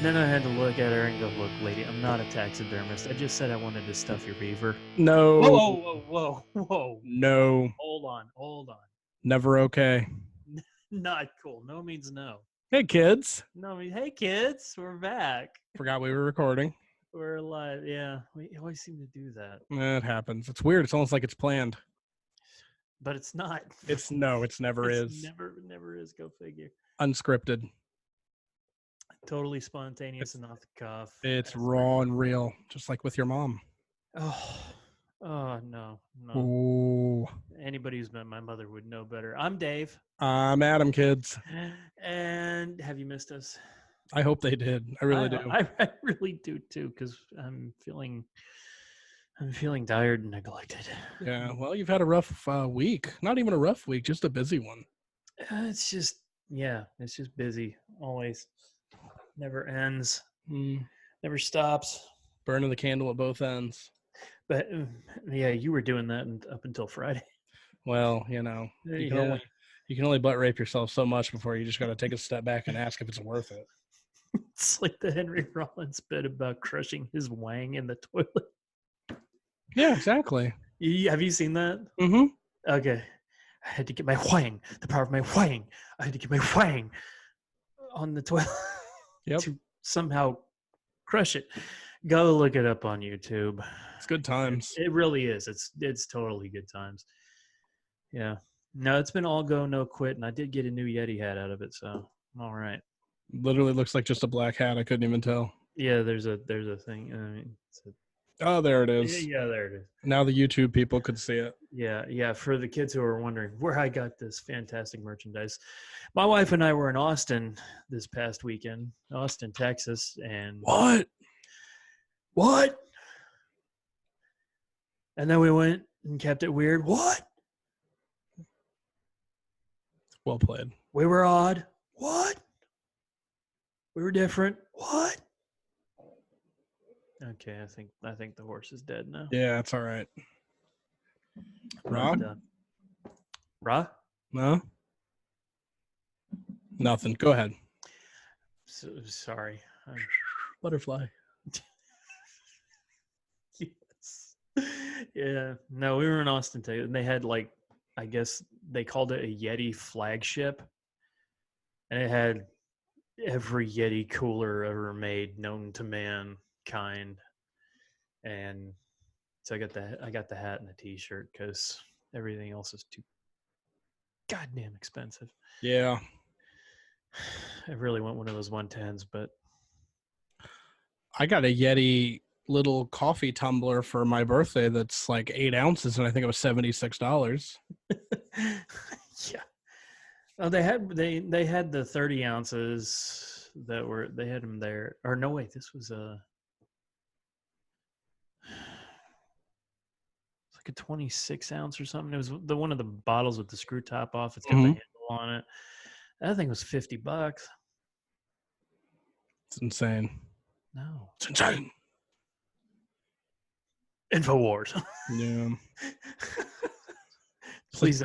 then I had to look at her and go, look, lady, I'm not a taxidermist. I just said I wanted to stuff your beaver. No. Whoa. No. Hold on. Never okay. Not cool. No means no. Hey, kids. No means, hey, kids, we're back. Forgot we were recording. We're live. Yeah, we always seem to do that. It happens. It's weird. It's almost like it's planned. But it's not. It's never is. Never is. Go figure. Unscripted. Totally spontaneous and off the cuff. It's raw and real, just like with your mom. Oh, no. Ooh. Anybody who's met my mother would know better. I'm Dave. I'm Adam, kids. And have you missed us? I hope they did. I really do. I really do too, because I'm feeling tired and neglected. Yeah. Well, you've had a rough week. Not even a rough week, just a busy one. It's just busy. Always. Never ends. Never stops. Burning the candle at both ends. But yeah, you were doing that up until Friday. Well, you can only butt rape yourself so much before you just got to take a step back and ask if it's worth it. It's like the Henry Rollins bit about crushing his wang in the toilet. Yeah, exactly. Have you seen that? Mm-hmm. Okay. I had to get my wang, the power of my wang. I had to get my wang on the toilet to somehow crush it. Go look it up on YouTube. It's good times. It really is. It's totally good times. Yeah. No, it's been all go, no quit, and I did get a new Yeti hat out of it, so I'm all right. Literally looks like just a black hat. I couldn't even tell. Yeah, there's a thing. I mean, oh, there it is. Yeah, there it is. Now the YouTube people could see it. Yeah. For the kids who are wondering where I got this fantastic merchandise, my wife and I were in Austin this past weekend, Austin, Texas, and What? And then we went and kept it weird. What? Well played. We were odd. What? We were different. What? Okay, I think the horse is dead now. Yeah, it's all right. Rob? Ra? No? Nothing. Go ahead. Sorry. Butterfly. Yes. Yeah. No, we were in Austin, Texas, and they had I guess they called it a Yeti flagship, and it had every Yeti cooler ever made known to mankind. And so I got the hat and the T-shirt because everything else is too goddamn expensive. Yeah. I really want one of those 110s, but I got a Yeti little coffee tumbler for my birthday that's like 8 ounces, and I think it was $76. Yeah. Oh, they had the 30 ounces they had them there. Or no, wait, this was it's like a 26 ounce or something. It was the one of the bottles with the screw top off. It's got the handle on it. That thing was $50. It's insane. No, it's insane. InfoWars. Yeah. Please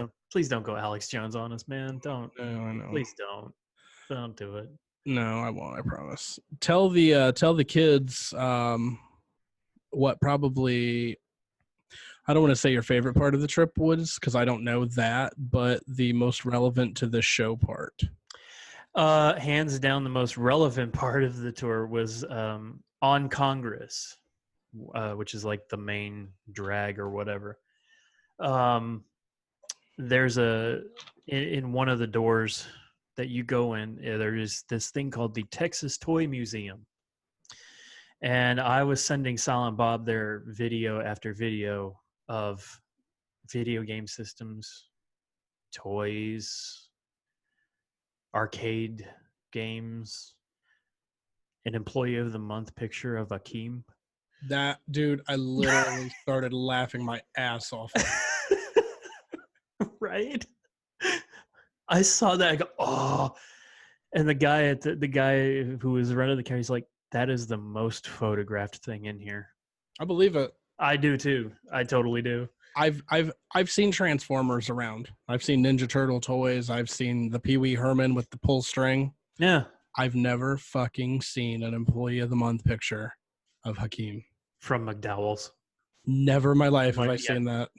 don't go Alex Jones on us, man. Don't. No, I know. Please don't do it. No, I won't. I promise. Tell the kids what probably. I don't want to say your favorite part of the trip was, because I don't know that, but the most relevant to the show part. Hands down, the most relevant part of the tour was on Congress, which is like the main drag or whatever. There's in one of the doors that you go in, there is this thing called the Texas Toy Museum. And I was sending Silent Bob their video after video of video game systems, toys, arcade games, an Employee of the Month picture of Akeem. That dude, I literally started laughing my ass off. Right? I saw that. I go, oh, and the guy who was running the camera, he's like, "That is the most photographed thing in here." I believe it. I do too. I totally do. I've seen Transformers around. I've seen Ninja Turtle toys. I've seen the Pee Wee Herman with the pull string. Yeah. I've never fucking seen an employee of the month picture of Hakeem. From McDowell's. Never in my life have I Yeah. seen that.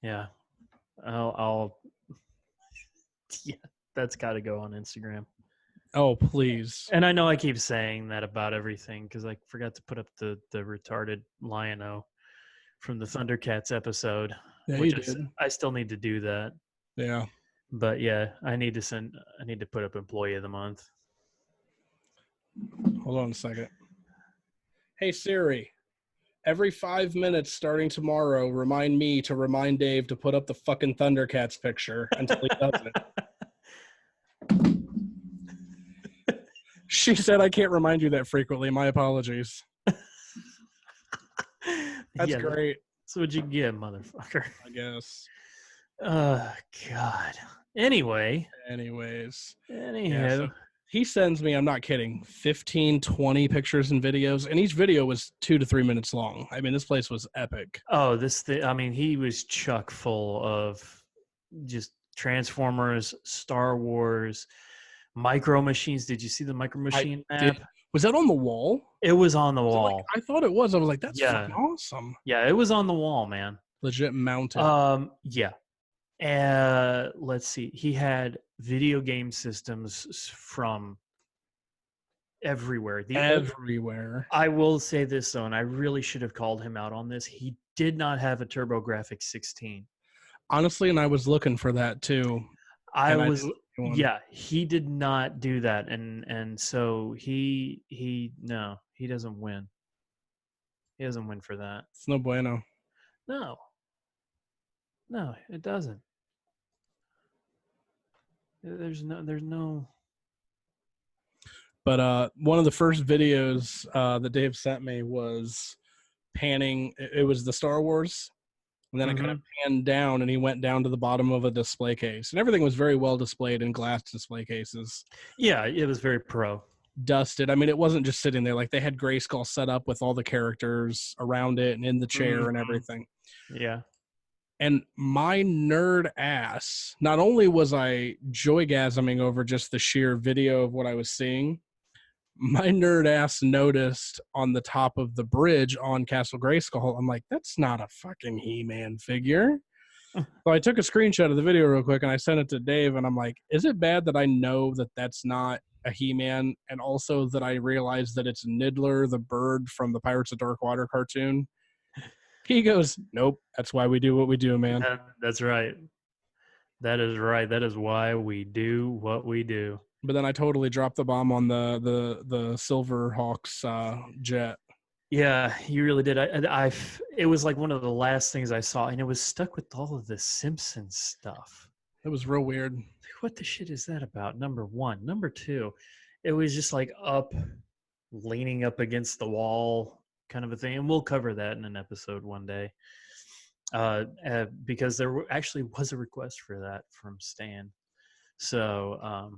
Yeah. I'll yeah, that's got to go on Instagram. Oh, please. And I know I keep saying that about everything because I forgot to put up the retarded Lion-O from the Thundercats episode. Yeah, which you did. I still need to do that. Yeah. But yeah, I need to put up employee of the month. Hold on a second. Hey Siri, every 5 minutes starting tomorrow, remind me to remind Dave to put up the fucking Thundercats picture until he does it. She said I can't remind you that frequently. My apologies. That's great. That's what you get, motherfucker. I guess. God. Anyways. Yeah, so he sends me, I'm not kidding, 15, 20 pictures and videos, and each video was 2 to 3 minutes long. I mean, this place was epic. Oh, he was chock full of just Transformers, Star Wars, Micro Machines. Did you see the Micro Machine map? Was that on the wall? It was on the wall. Like, I thought it was. I was like, that's fucking awesome. Yeah, it was on the wall, man. Legit mounted. Yeah. Let's see. He had video game systems from everywhere. Everywhere. I will say this though, and I really should have called him out on this. He did not have a TurboGrafx 16. Honestly, and I was looking for that too. He did not do that, and so he doesn't win. He doesn't win for that. It's no bueno. No, it doesn't. There's no. But one of the first videos that Dave sent me was panning. It was the Star Wars. And then I kind of panned down, and he went down to the bottom of a display case. And everything was very well displayed in glass display cases. Yeah, it was very pro. Dusted. I mean, it wasn't just sitting there. Like, they had Grayskull set up with all the characters around it and in the chair and everything. Yeah. And my nerd ass, not only was I joygasming over just the sheer video of what I was seeing, my nerd ass noticed on the top of the bridge on Castle Grayskull, I'm like, that's not a fucking He-Man figure. So I took a screenshot of the video real quick and I sent it to Dave, and I'm like, is it bad that I know that that's not a He-Man, and also that I realized that it's Niddler, the bird from the Pirates of Dark Water cartoon? He goes, nope, that's why we do what we do, man. That's right. That is right. That is why we do what we do. But then I totally dropped the bomb on the Silverhawks jet. Yeah, you really did. It was like one of the last things I saw, and it was stuck with all of the Simpsons stuff. It was real weird. What the shit is that about? Number one. Number two, it was just like leaning up against the wall kind of a thing. And we'll cover that in an episode one day. Because there actually was a request for that from Stan. So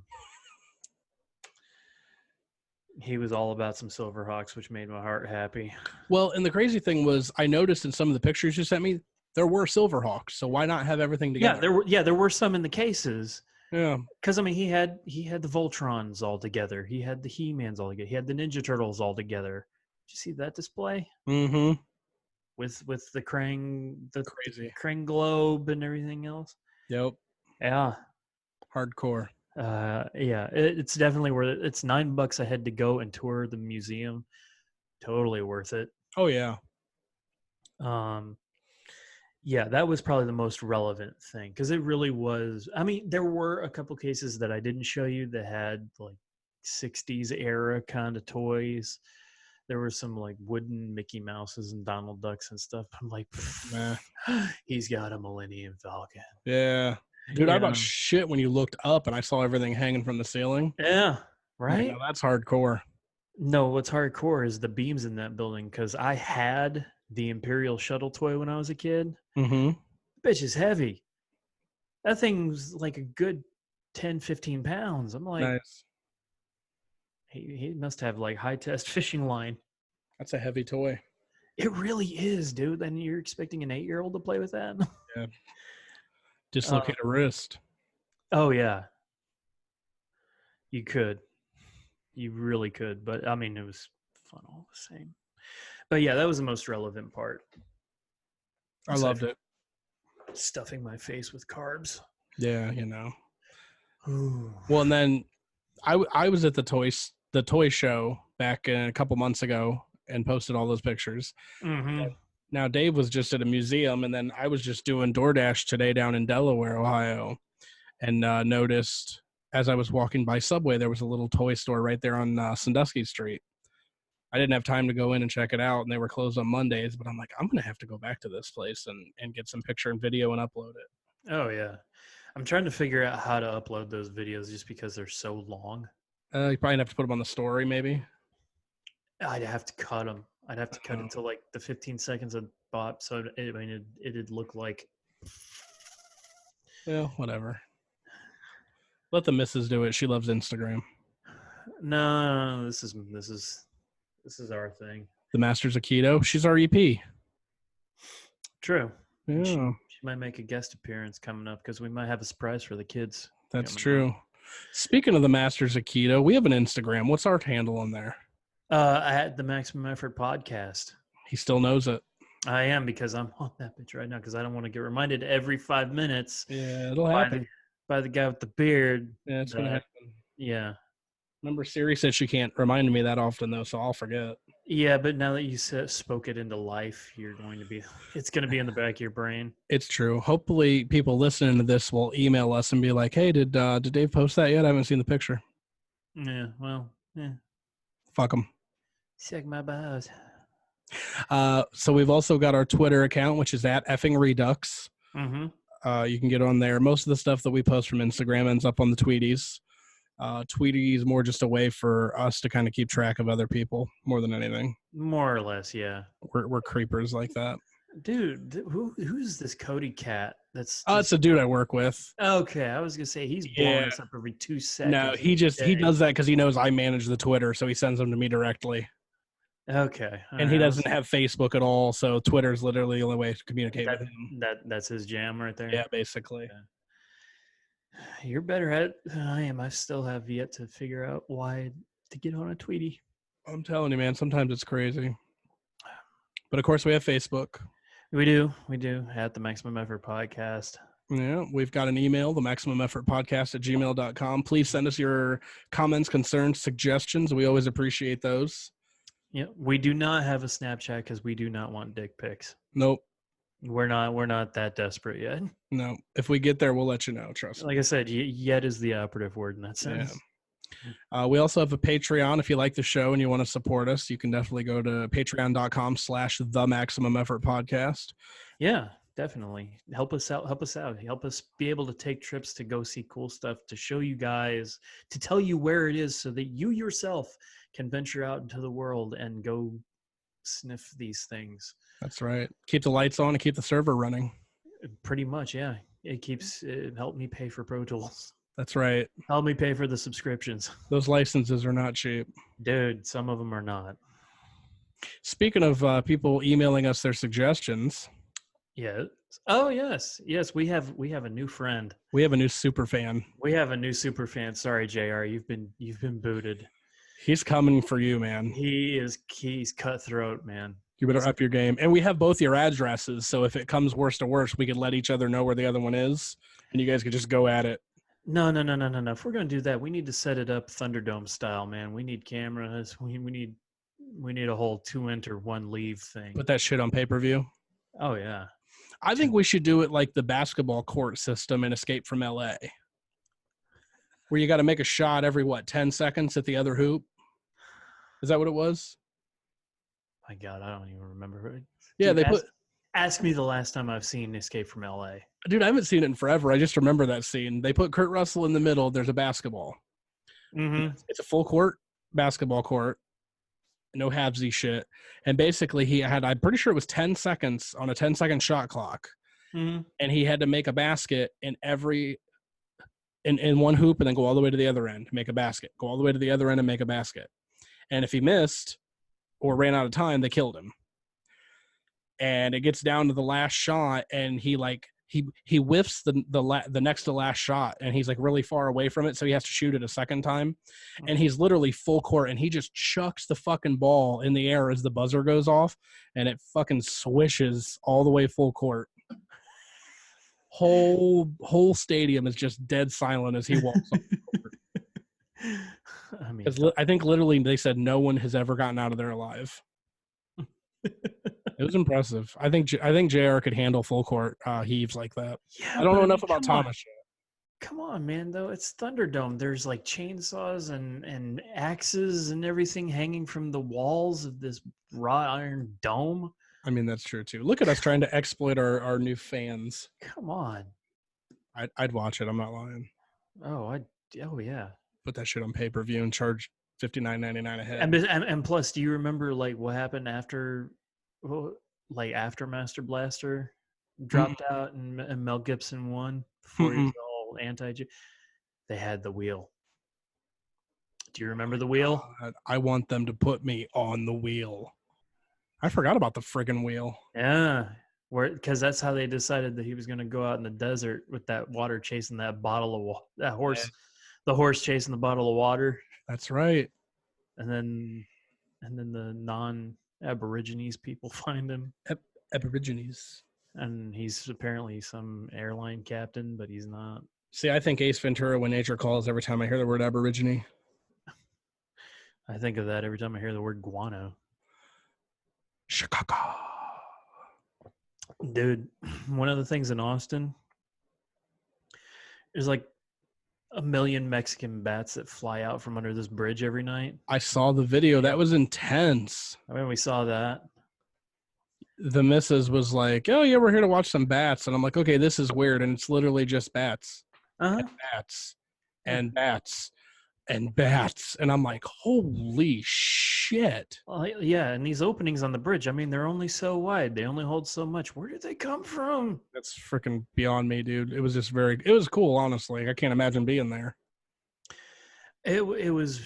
he was all about some Silverhawks, which made my heart happy. Well, and the crazy thing was, I noticed in some of the pictures you sent me, there were Silverhawks. So why not have everything together? There were some in the cases. Yeah, because I mean, he had the Voltrons all together. He had the He-Mans all together. He had the Ninja Turtles all together. Did you see that display? Mm-hmm. With the Krang, the Krang globe and everything else. Yep. Yeah. Hardcore. Yeah, it's definitely worth it. It's $9 a head to go and tour the museum. Totally worth it. Oh yeah. Yeah, that was probably the most relevant thing because it really was. I mean, there were a couple cases that I didn't show you that had like 60s era kind of toys. There were some like wooden Mickey Mouses and Donald Ducks and stuff. I'm like, he's got a Millennium Falcon. Yeah. Dude, I about shit when you looked up and I saw everything hanging from the ceiling. Yeah, right? Yeah, that's hardcore. No, what's hardcore is the beams in that building because I had the Imperial Shuttle toy when I was a kid. Mm-hmm. Bitch is heavy. That thing's like a good 10, 15 pounds. I'm like, nice. He must have like high test fishing line. That's a heavy toy. It really is, dude. Then you're expecting an 8-year-old to play with that? Yeah. Dislocate a wrist. Oh, yeah. You could. You really could, but I mean, it was fun all the same. But yeah, that was the most relevant part. I Aside loved from it. stuffing my face with carbs. Yeah, you know. Ooh. Well, and then I was at the toy show back a couple months ago and posted all those pictures. Mm-hmm. Now Dave was just at a museum, and then I was just doing DoorDash today down in Delaware, Ohio, and noticed as I was walking by Subway there was a little toy store right there on Sandusky Street. I didn't have time to go in and check it out, and they were closed on Mondays. But I'm like, I'm gonna have to go back to this place and get some picture and video and upload it. Oh yeah, I'm trying to figure out how to upload those videos just because they're so long. You probably have to put them on the story, maybe. I'd have to cut them. I'd have to cut Oh. it to like the 15 seconds of bop. So I mean, it'd look like. Well, whatever. Let the missus do it. She loves Instagram. No, this is our thing. The Masters of Keto. She's our EP. True. Yeah, She might make a guest appearance coming up because we might have a surprise for the kids. that's coming true. up. Speaking of the Masters of Keto, we have an Instagram. What's our handle on there? I had the Maximum Effort podcast. He still knows it. I am because I'm on that bitch right now because I don't want to get reminded every 5 minutes Yeah, it'll by happen. the guy with the beard. Yeah, it's gonna that- happen. Yeah. Remember, Siri said she can't remind me that often, though, so I'll forget. Yeah, but now that you spoke it into life, it's going to be in the back of your brain. It's true. Hopefully, people listening to this will email us and be like, "Hey, did Dave post that yet? I haven't seen the picture." Yeah, well, yeah. Fuck them. Check my balls. So we've also got our Twitter account, which is at effing redux. Mm-hmm. You can get on there. Most of the stuff that we post from Instagram ends up on the Tweeties. Tweety is more just a way for us to kind of keep track of other people more than anything. More or less, yeah. We're creepers like that. Dude, who's this Cody cat? That's Oh, it's a dude I work with. okay. I was gonna say he's blowing Yeah. us up every 2 seconds. No, he does that because he knows I manage the Twitter, so he sends them to me directly. Okay, And he doesn't have Facebook at all, so Twitter's literally the only way to communicate with him. That's his jam right there. Yeah, basically. Yeah. You're better at it than I am. I still have yet to figure out why to get on a Tweety. I'm telling you, man, sometimes it's crazy. But of course, we have Facebook. We do at the Maximum Effort Podcast. Yeah, we've got an email, the maximum effort podcast at gmail.com. Please send us your comments, concerns, suggestions. We always appreciate those. Yeah, we do not have a Snapchat because we do not want dick pics. Nope. We're not that desperate yet. No. If we get there, we'll let you know. Trust me. Like I said, yet is the operative word in that sense. Yeah. We also have a Patreon. If you like the show and you want to support us, you can definitely go to patreon.com/the maximum effort podcast. Yeah, definitely. Help us out. Help us be able to take trips to go see cool stuff, to show you guys, to tell you where it is so that you yourself can venture out into the world and go sniff these things. That's right. Keep the lights on and keep the server running. Pretty much, yeah. It helped me pay for Pro Tools. That's right. Help me pay for the subscriptions. Those licenses are not cheap. Dude, some of them are not. Speaking of people emailing us their suggestions. Yeah. Oh, yes. Yes, we have a new friend. We have a new super fan. We have a new super fan. Sorry, JR. You've been booted. He's coming for you, man. He's cutthroat, man. You better up your game. And we have both your addresses, so if it comes worse to worse, we could let each other know where the other one is, and you guys could just go at it. No. If we're gonna do that, we need to set it up Thunderdome style, man. We need cameras. We need a whole 2 enter 1 leave thing. Put that shit on pay-per-view. Oh yeah. I think we should do it like the basketball court system in Escape from LA, where you got to make a shot every 10 seconds at the other hoop. Is that what it was? My God, I don't even remember. Yeah, Dude, ask me the last time I've seen Escape from LA. Dude, I haven't seen it in forever. I just remember that scene. They put Kurt Russell in the middle. There's a basketball. Mm-hmm. It's a full court basketball court. No halvesy shit. And basically I'm pretty sure it was 10 seconds on a 10-second shot clock. Mm-hmm. And he had to make a basket in one hoop and then go all the way to the other end, make a basket. Go all the way to the other end and make a basket. And if he missed or ran out of time, they killed him. And it gets down to the last shot, and he he whiffs the next to last shot, and he's like really far away from it, so he has to shoot it a second time, and he's literally full court, and he just chucks the fucking ball in the air as the buzzer goes off, and it fucking swishes all the way full court. Whole stadium is just dead silent as he walks off the court. I mean, I think literally they said no one has ever gotten out of there alive. It was impressive. I think JR could handle full court heaves like that. Yeah, I don't know enough about Thomas yet. Come on, man, though. It's Thunderdome. There's like chainsaws and axes and everything hanging from the walls of this wrought iron dome. I mean, that's true too. Look at us trying to exploit our new fans. Come on. I'd watch it. I'm not lying. Oh yeah. Put that shit on pay-per-view and charge $59.99 a head. And plus, do you remember like what happened after Master Blaster dropped out and Mel Gibson won before he was all anti-Jew? They had the wheel. Do you remember the wheel? I want them to put me on the wheel. I forgot about the friggin' wheel. Yeah, because that's how they decided that he was going to go out in the desert with that water chasing that bottle of that horse. Yeah. The horse chasing the bottle of water. That's right. And then the non-Aborigines people find him. Aborigines. And he's apparently some airline captain, but he's not. See, I think Ace Ventura, When Nature Calls, every time I hear the word Aborigine. I think of that every time I hear the word guano. Chicago. Dude, one of the things in Austin is like 1 million Mexican bats that fly out from under this bridge every night. I saw the video. That was intense. I mean, we saw that. The missus was like, oh, yeah, we're here to watch some bats. And I'm like, okay, this is weird. And it's literally just bats. Uh-huh. And bats. And bats. And bats. And I'm like, holy shit. Well, yeah, and these openings on the bridge, I mean, they're only so wide. They only hold so much. Where did they come from? That's freaking beyond me, dude. It was just it was cool, honestly. I can't imagine being there. It was,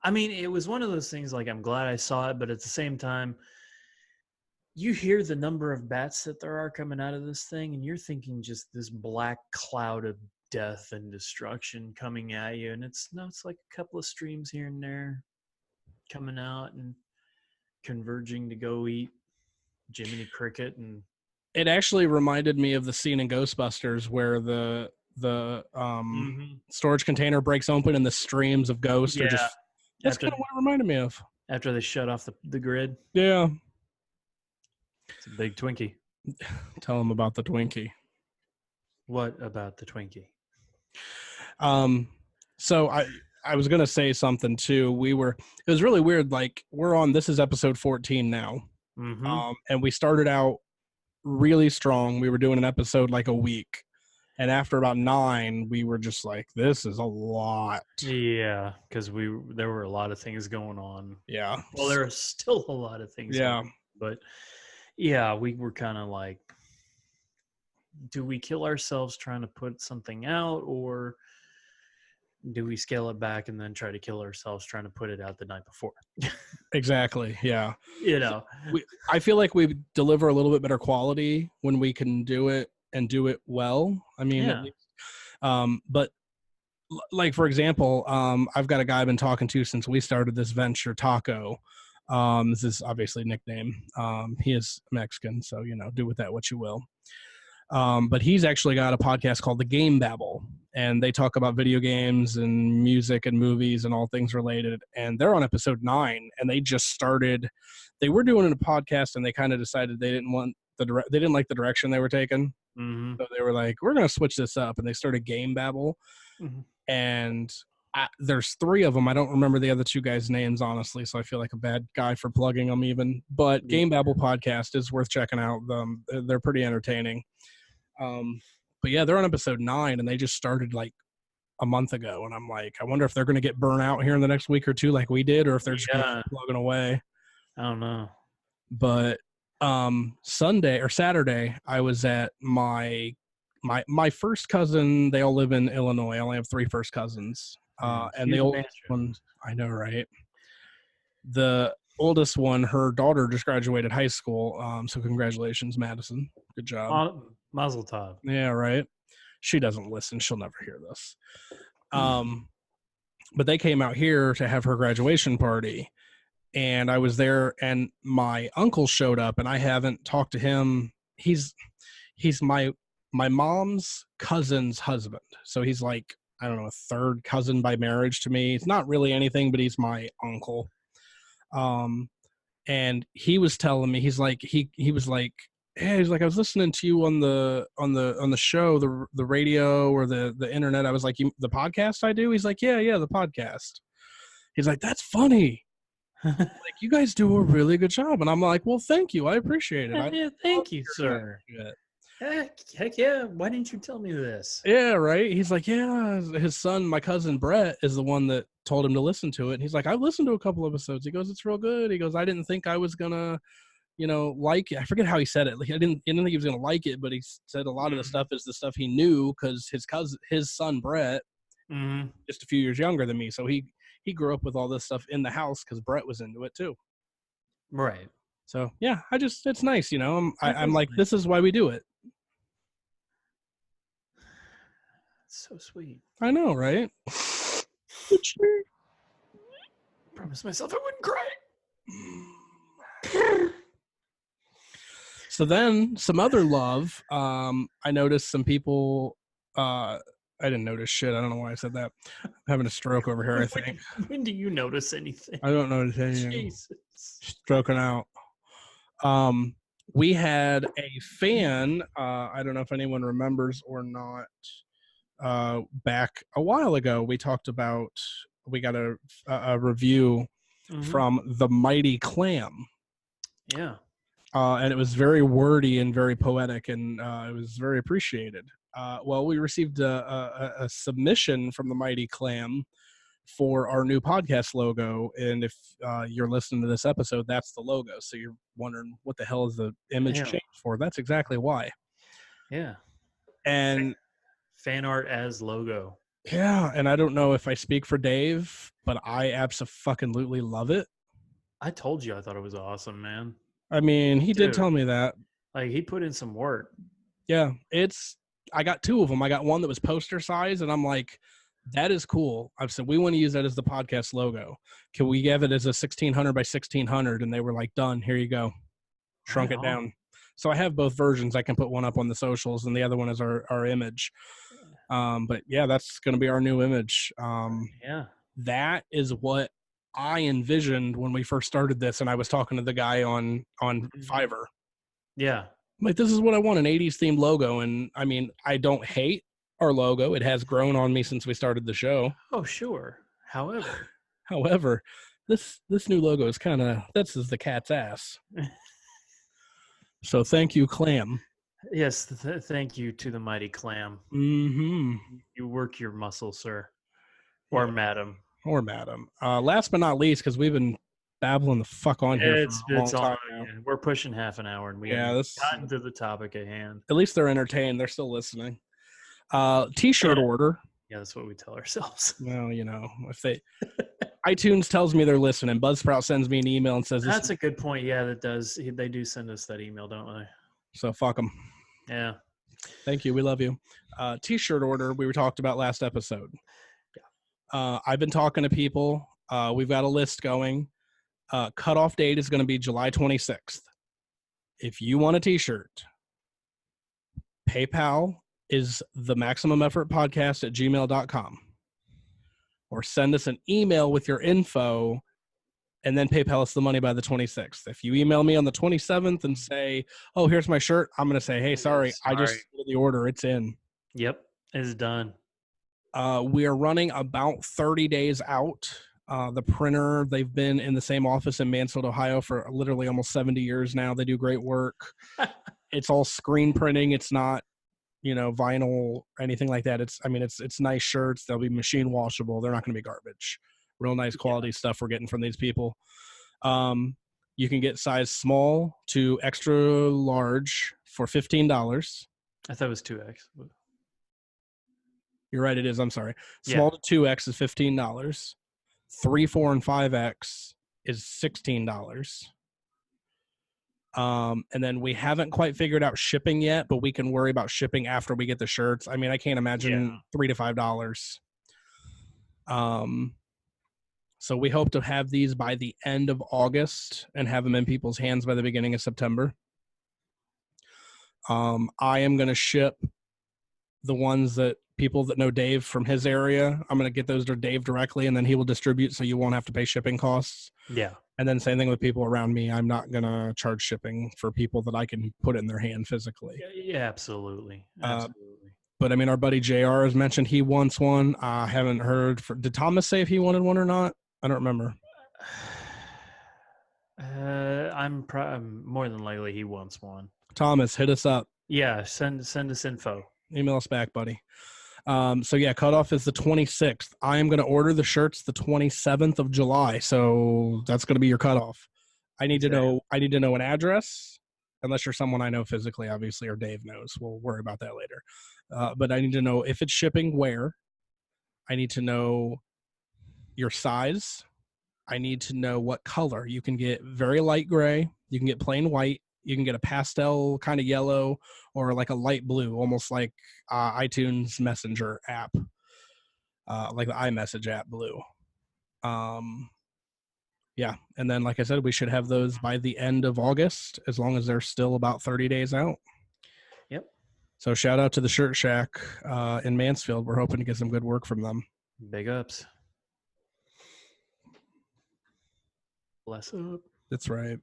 I mean, it was one of those things, like, I'm glad I saw it, but at the same time, you hear the number of bats that there are coming out of this thing, and you're thinking just this black cloud of death and destruction coming at you, and it's like a couple of streams here and there coming out and converging to go eat Jiminy Cricket. And it actually reminded me of the scene in Ghostbusters where the storage container breaks open and the streams of ghosts are just. That's kind of what it reminded me of. After they shut off the grid. Yeah. It's a big Twinkie. Tell them about the Twinkie. What about the Twinkie? So I was going to say something too. It was really weird. Like this is episode 14 now. Mm-hmm. And we started out really strong. We were doing an episode like a week. And after about 9, we were just like, this is a lot. Yeah. Cause there were a lot of things going on. Yeah. Well, there are still a lot of things. Yeah. Going on, but yeah, we were kind of like, do we kill ourselves trying to put something out, or do we scale it back and then try to kill ourselves trying to put it out the night before? Exactly. Yeah. You know, I feel like we deliver a little bit better quality when we can do it and do it well. I mean, yeah. But like, for example, I've got a guy I've been talking to since we started this venture, Taco. This is obviously a nickname. He is Mexican, so, do with that what you will. But he's actually got a podcast called The Game Babble, and they talk about video games and music and movies and all things related. And they're on episode 9, and they just started. They were doing a podcast, and they kind of decided they didn't like the direction they were taking. Mm-hmm. So they were like, we're going to switch this up, and they started Game Babble. Mm-hmm. And there's 3 of them. I don't remember the other 2 guys' names, honestly, so I feel like a bad guy for plugging them even. But Game Babble podcast is worth checking out. They're pretty entertaining. But yeah, they're on episode 9, and they just started like a month ago. And I'm like, I wonder if they're going to get burnt out here in the next week or 2 like we did, or if they're just going to keep plugging away. I don't know. But Sunday or Saturday, I was at my first cousin. They all live in Illinois. I only have 3 first cousins. And the oldest one, I know, right? The oldest one, her daughter just graduated high school. So congratulations, Madison. Good job. Mazel tov. Yeah, right. She doesn't listen. She'll never hear this. But they came out here to have her graduation party, and I was there, and my uncle showed up, and I haven't talked to him. He's my mom's cousin's husband, so he's like, I don't know, a third cousin by marriage to me. It's not really anything, but he's my uncle. And he was telling me, he's like, he was like, hey, he's like, I was listening to you on the show, the radio or the internet. I was like, the podcast I do? He's like, yeah, the podcast. He's like, that's funny. Like, you guys do a really good job. And I'm like, well, thank you. I appreciate it. Yeah, thank you, sir. Heck yeah. Why didn't you tell me this? Yeah, right. He's like, yeah, his son, my cousin Brett, is the one that told him to listen to it. And he's like, I've listened to a couple episodes. He goes, it's real good. He goes, I didn't think I was gonna, like it. I forget how he said it. Like, I didn't think he was gonna like it, but he said a lot of the stuff is the stuff he knew because his son Brett, just a few years younger than me, so he grew up with all this stuff in the house because Brett was into it too. Right. So yeah, it's nice, I'm like, this is why we do it. So sweet. I know, right? Promised myself I wouldn't cry. So then some other love. I noticed some people. I didn't notice shit. I don't know why I said that. I'm having a stroke over here, I think. When do you notice anything? I don't notice anything. Jesus. Stroking out. We had a fan. I don't know if anyone remembers or not. Back a while ago, we talked about, we got a review from the Mighty Clam. Yeah. And it was very wordy and very poetic, and it was very appreciated. Well, we received a submission from the Mighty Clam for our new podcast logo, and if you're listening to this episode, that's the logo. So you're wondering what the hell is the image changed for? That's exactly why. Yeah. And fan art as logo. Yeah, and I don't know if I speak for Dave, but I absolutely love it. I told you I thought it was awesome, man. I mean, he did tell me that. Like, he put in some work. Yeah, I got two of them. I got one that was poster size, and I'm like, that is cool. I've said, we want to use that as the podcast logo. Can we have it as a 1600 by 1600? And they were like, done. Here you go. Shrunk it down. So I have both versions. I can put one up on the socials, and the other one is our image. But yeah, that's going to be our new image. Yeah. That is what I envisioned when we first started this, and I was talking to the guy on Fiverr. Yeah. Like, this is what I want, an 80s themed logo. And I mean, I don't hate our logo. It has grown on me since we started the show. Oh, sure. However, this new logo is this is the cat's ass. So thank you, Clam. Yes, thank you to the Mighty Clam. Mm-hmm. You work your muscle, sir. Or madam. Or madam. Last but not least, because we've been babbling the fuck on here for a long time now. Yeah. We're pushing half an hour, and we haven't gotten to the topic at hand. At least they're entertained. They're still listening. T-shirt order. Yeah, that's what we tell ourselves. Well, if they... iTunes tells me they're listening. Buzzsprout sends me an email and says... That's a good point. Yeah, that does. They do send us that email, don't they? So fuck them. Yeah. Thank you. We love you. T-shirt order we talked about last episode. Yeah. I've been talking to people. We've got a list going. Cutoff date is going to be July 26th. If you want a T-shirt, PayPal is the maximum effort podcast at gmail.com, or send us an email with your info, and then PayPal us the money by the 26th. If you email me on the 27th and say, oh, here's my shirt, I'm going to say, hey, sorry, I just did the order. It's in. Yep, it's done. We are running about 30 days out. The printer, they've been in the same office in Mansfield, Ohio for literally almost 70 years now. They do great work. It's all screen printing. It's not, vinyl or anything like that. It's nice shirts. They'll be machine washable. They're not going to be garbage. Real nice quality stuff we're getting from these people. You can get size small to extra large for $15. I thought it was 2X. You're right, it is. I'm sorry. Small to 2X is $15. 3, 4, and 5X is $16. And then we haven't quite figured out shipping yet, but we can worry about shipping after we get the shirts. I mean, I can't imagine $3 to $5. So we hope to have these by the end of August and have them in people's hands by the beginning of September. I am going to ship the ones that people that know Dave from his area. I'm going to get those to Dave directly, and then he will distribute, so you won't have to pay shipping costs. Yeah. And then same thing with people around me. I'm not going to charge shipping for people that I can put it in their hand physically. Yeah, absolutely. Absolutely. But I mean, our buddy JR has mentioned he wants one. I haven't heard. Did Thomas say if he wanted one or not? I don't remember. I'm more than likely he wants one. Thomas, hit us up. Yeah, send us info. Email us back, buddy. So yeah, cutoff is the 26th. I am going to order the shirts the 27th of July. So that's going to be your cutoff. I need to know an address, unless you're someone I know physically, obviously, or Dave knows. We'll worry about that later. But I need to know if it's shipping where. I need to know your size. I need to know what color. You can get very light gray. You can get plain white. You can get a pastel kind of yellow, or like a light blue, almost like iTunes Messenger app, like the iMessage app blue. Yeah. And then, like I said, we should have those by the end of August, as long as they're still about 30 days out. Yep. So shout out to the Shirt Shack in Mansfield. We're hoping to get some good work from them. Big ups. Bless up. That's right.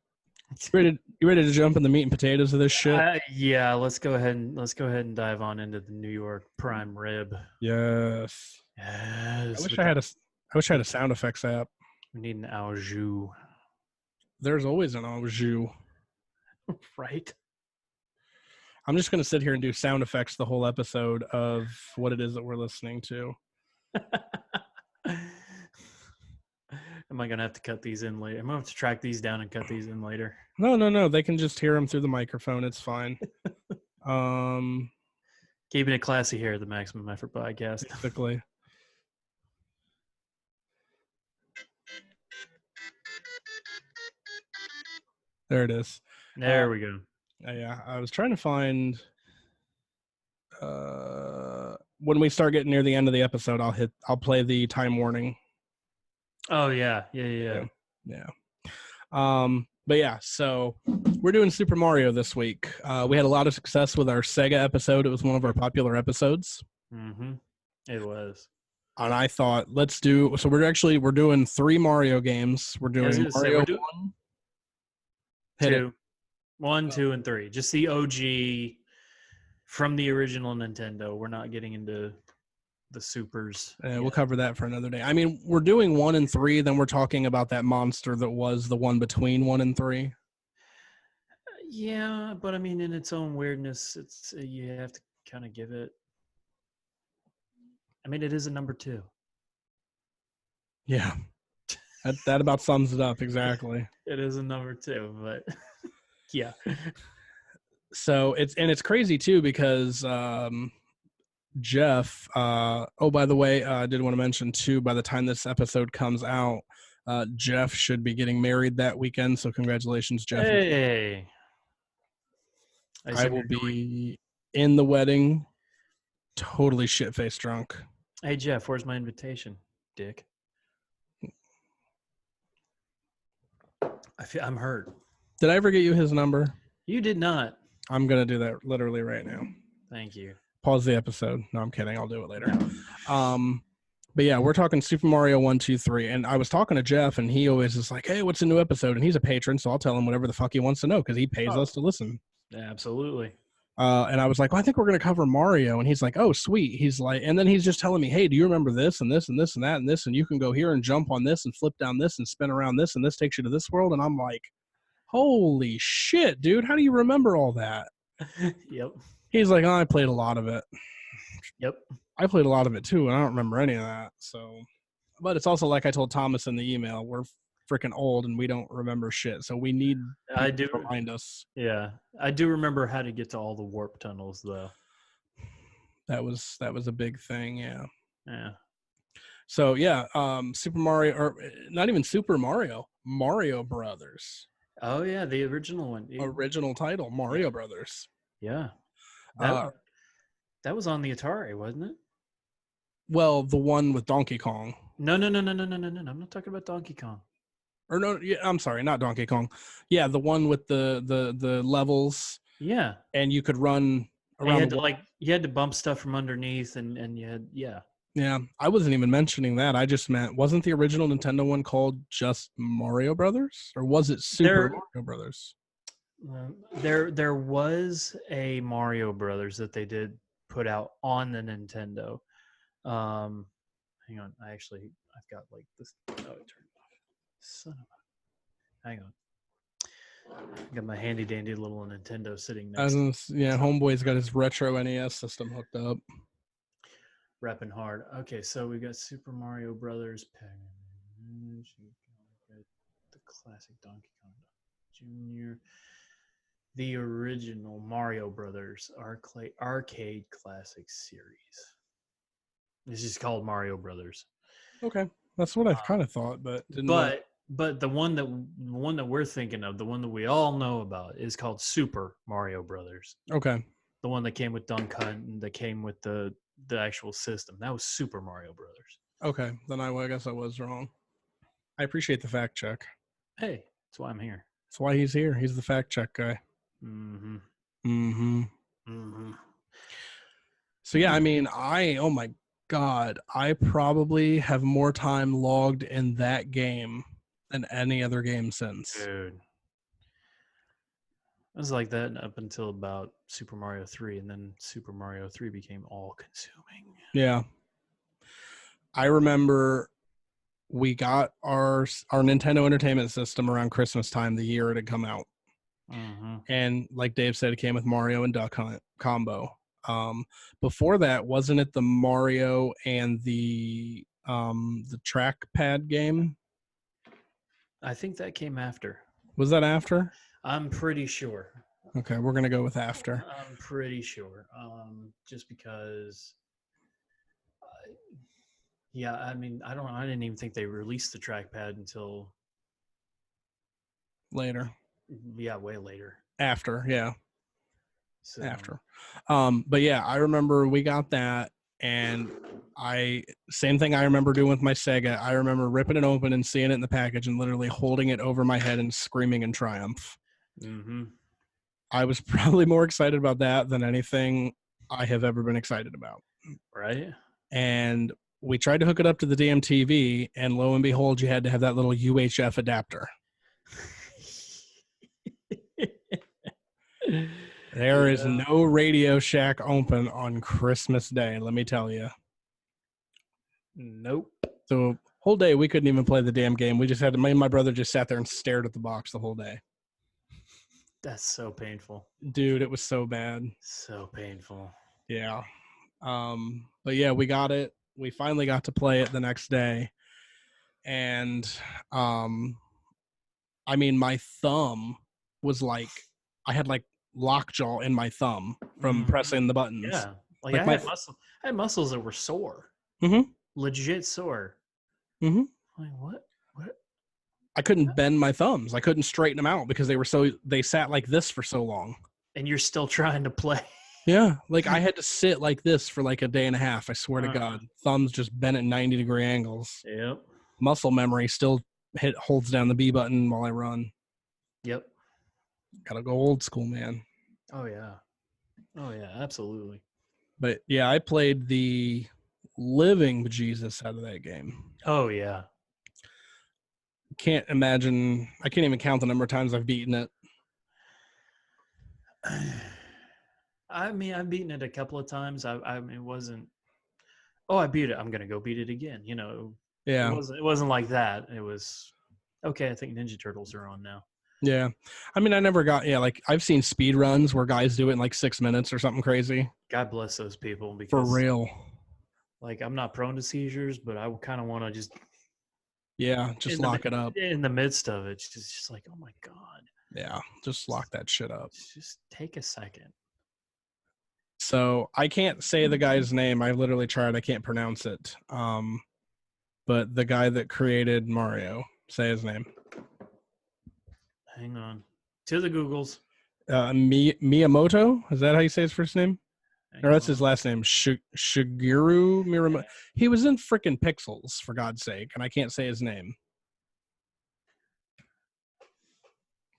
You ready to jump in the meat and potatoes of this shit? Yeah, let's go ahead and dive on into the New York prime rib. Yes. Yes. I wish I had a sound effects app. We need an au jus. There's always an au jus. Right. I'm just going to sit here and do sound effects the whole episode of what it is that we're listening to. Am I going to have to cut these in later? I'm going to have to track these down and cut these in later. No. They can just hear them through the microphone. It's fine. Keeping it classy here at the Maximum Effort Podcast. Basically. There it is. There we go. Yeah, I was trying to find when we start getting near the end of the episode, I'll play the time warning. Oh yeah. But yeah, so we're doing Super Mario this week. We had a lot of success with our Sega episode. It was one of our popular episodes. Mm-hmm. It was. And I thought, we're doing 3 Mario games. We're doing Mario 1. Hit 2. 1, 2, and 3. Just the OG from the original Nintendo. We're not getting into the supers. We'll cover that for another day. I mean, we're doing 1 and 3, then we're talking about that monster that was the one between 1 and 3. Yeah, but I mean, in its own weirdness, it's you have to kind of give it. I mean, it is a number 2. Yeah, that about sums it up exactly. It is a number 2, but yeah. So it's crazy too because Jeff. By the way, I did want to mention too. By the time this episode comes out, Jeff should be getting married that weekend. So congratulations, Jeff. Hey. I will be in the wedding, totally shit-faced drunk. Hey, Jeff, where's my invitation, dick? I'm hurt. Did I ever get you his number? You did not. I'm going to do that literally right now. Thank you. Pause the episode. No, I'm kidding. I'll do it later. But yeah, we're talking Super Mario 1, 2, 3. And I was talking to Jeff, and he always is like, hey, what's a new episode? And he's a patron, so I'll tell him whatever the fuck he wants to know because he pays us to listen. Absolutely. And I was like, well, I think we're going to cover Mario. And he's like, oh, sweet. He's like, and then he's just telling me, hey, do you remember this and this and this and that and this? And you can go here and jump on this and flip down this and spin around this. And this takes you to this world. And I'm like, holy shit, dude. How do you remember all that? Yep. He's like, oh, I played a lot of it. Yep. I played a lot of it too. And I don't remember any of that. So, but it's also like I told Thomas in the email, we're freaking old and we don't remember shit. So we need to remind us. Yeah. I do remember how to get to all the warp tunnels though. That was a big thing. Yeah. Yeah. So yeah, Super Mario, or not even Super Mario, Mario Brothers. Oh yeah, the original one. Original title, Yeah, Mario Brothers. yeah. That Uh, that was on the Atari, wasn't it? well, the one with Donkey Kong. No, no, no, no, no, no, no, no. I'm not talking about Donkey Kong. Or no, yeah, I'm sorry, not Donkey Kong. Yeah, the one with the levels, Yeah, and you could run and you around had the to world. like you had to bump stuff from underneath, and you had yeah. Yeah, I wasn't even mentioning that. I just meant, wasn't the original Nintendo one called just Mario Brothers, or was it Super There, Mario Brothers? there was a Mario Brothers that they did put out on the Nintendo. Um, hang on, I've got like this. Oh, it turned off. Son of a. Hang on. Got my handy dandy little Nintendo sitting next to me. Yeah, Homeboy's got his retro NES system hooked up. Repping hard. Okay, so we got Super Mario Brothers, the classic Donkey Kong Jr., the original Mario Brothers arcade classic series. It's just called Mario Brothers. Okay, that's what I kind of thought, but didn't know. But the one that we're thinking of, the one that we all know about, is called Super Mario Brothers. Okay, The one that came with Dunk Hunt and that came with the actual system. That was Super Mario Brothers. okay, then I guess I was wrong. I appreciate the fact check. Hey, that's why I'm here. That's why he's here. He's the fact check guy. Mm-hmm. Mm-hmm. Mm-hmm. So yeah, I mean, oh my god, I probably have more time logged in that game than any other game since. Dude. It was like that up until about Super Mario 3, and then Super Mario 3 became all consuming. Yeah. I remember we got our Nintendo Entertainment System around Christmas time, the year it had come out. Mm-hmm. And like Dave said, it came with Mario and Duck Hunt combo. Before that, wasn't it the Mario and the trackpad game? I think that came after. Was that after? I'm pretty sure. Okay, we're gonna go with after. I'm pretty sure. Just because. Yeah, I mean, I didn't even think they released the trackpad until. Later. Yeah, way later. After, yeah. So. After. But yeah, I remember we got that, and same thing I remember doing with my Sega. I remember ripping it open and seeing it in the package and literally holding it over my head and screaming in triumph. Mm-hmm. I was probably more excited about that than anything I have ever been excited about. Right? And we tried to hook it up to the damn TV, and lo and behold, you had to have that little UHF adapter. There is no Radio Shack open on Christmas Day, let me tell you. Nope. So whole day we couldn't even play the damn game. We just had to, me and my brother just sat there and stared at the box the whole day. That's so painful. Dude, it was so bad. So painful. Yeah. But yeah, we got it. We finally got to play it the next day. And I mean, my thumb was like, I had like lockjaw in my thumb from pressing the buttons. Yeah. Like I had muscles that were sore. Mm-hmm. Legit sore. Mm-hmm. Like what? I couldn't bend my thumbs. I couldn't straighten them out because they sat like this for so long. And you're still trying to play. Yeah. Like I had to sit like this for like a day and a half. I swear to God. Thumbs just bent at 90-degree angles. Yep. Muscle memory still holds down the B button while I run. Yep. Gotta go old school, man. Oh yeah. Oh yeah, absolutely. But yeah, I played the living bejesus out of that game. Oh yeah. Can't imagine. I can't even count the number of times I've beaten it. I mean, I've beaten it a couple of times. I mean, it wasn't. Oh, I beat it. I'm gonna go beat it again. You know. Yeah. It wasn't like that. It was okay. I think Ninja Turtles are on now. Yeah. I mean, I never got. Yeah, like I've seen speed runs where guys do it in like 6 minutes or something crazy. God bless those people. Because, for real. Like I'm not prone to seizures, but I kind of want to just. Yeah, just lock it up. In the midst of it, it's just like, oh my God. Yeah, just lock that shit up. Just take a second. So I can't say the guy's name. I literally tried. I can't pronounce it. But the guy that created Mario, say his name. Hang on. To the Googles. Miyamoto? Is that how you say his first name? Hang Or that's his on. last name. Shigeru Miyamoto. He was in freaking Pixels, for God's sake, and I can't say his name.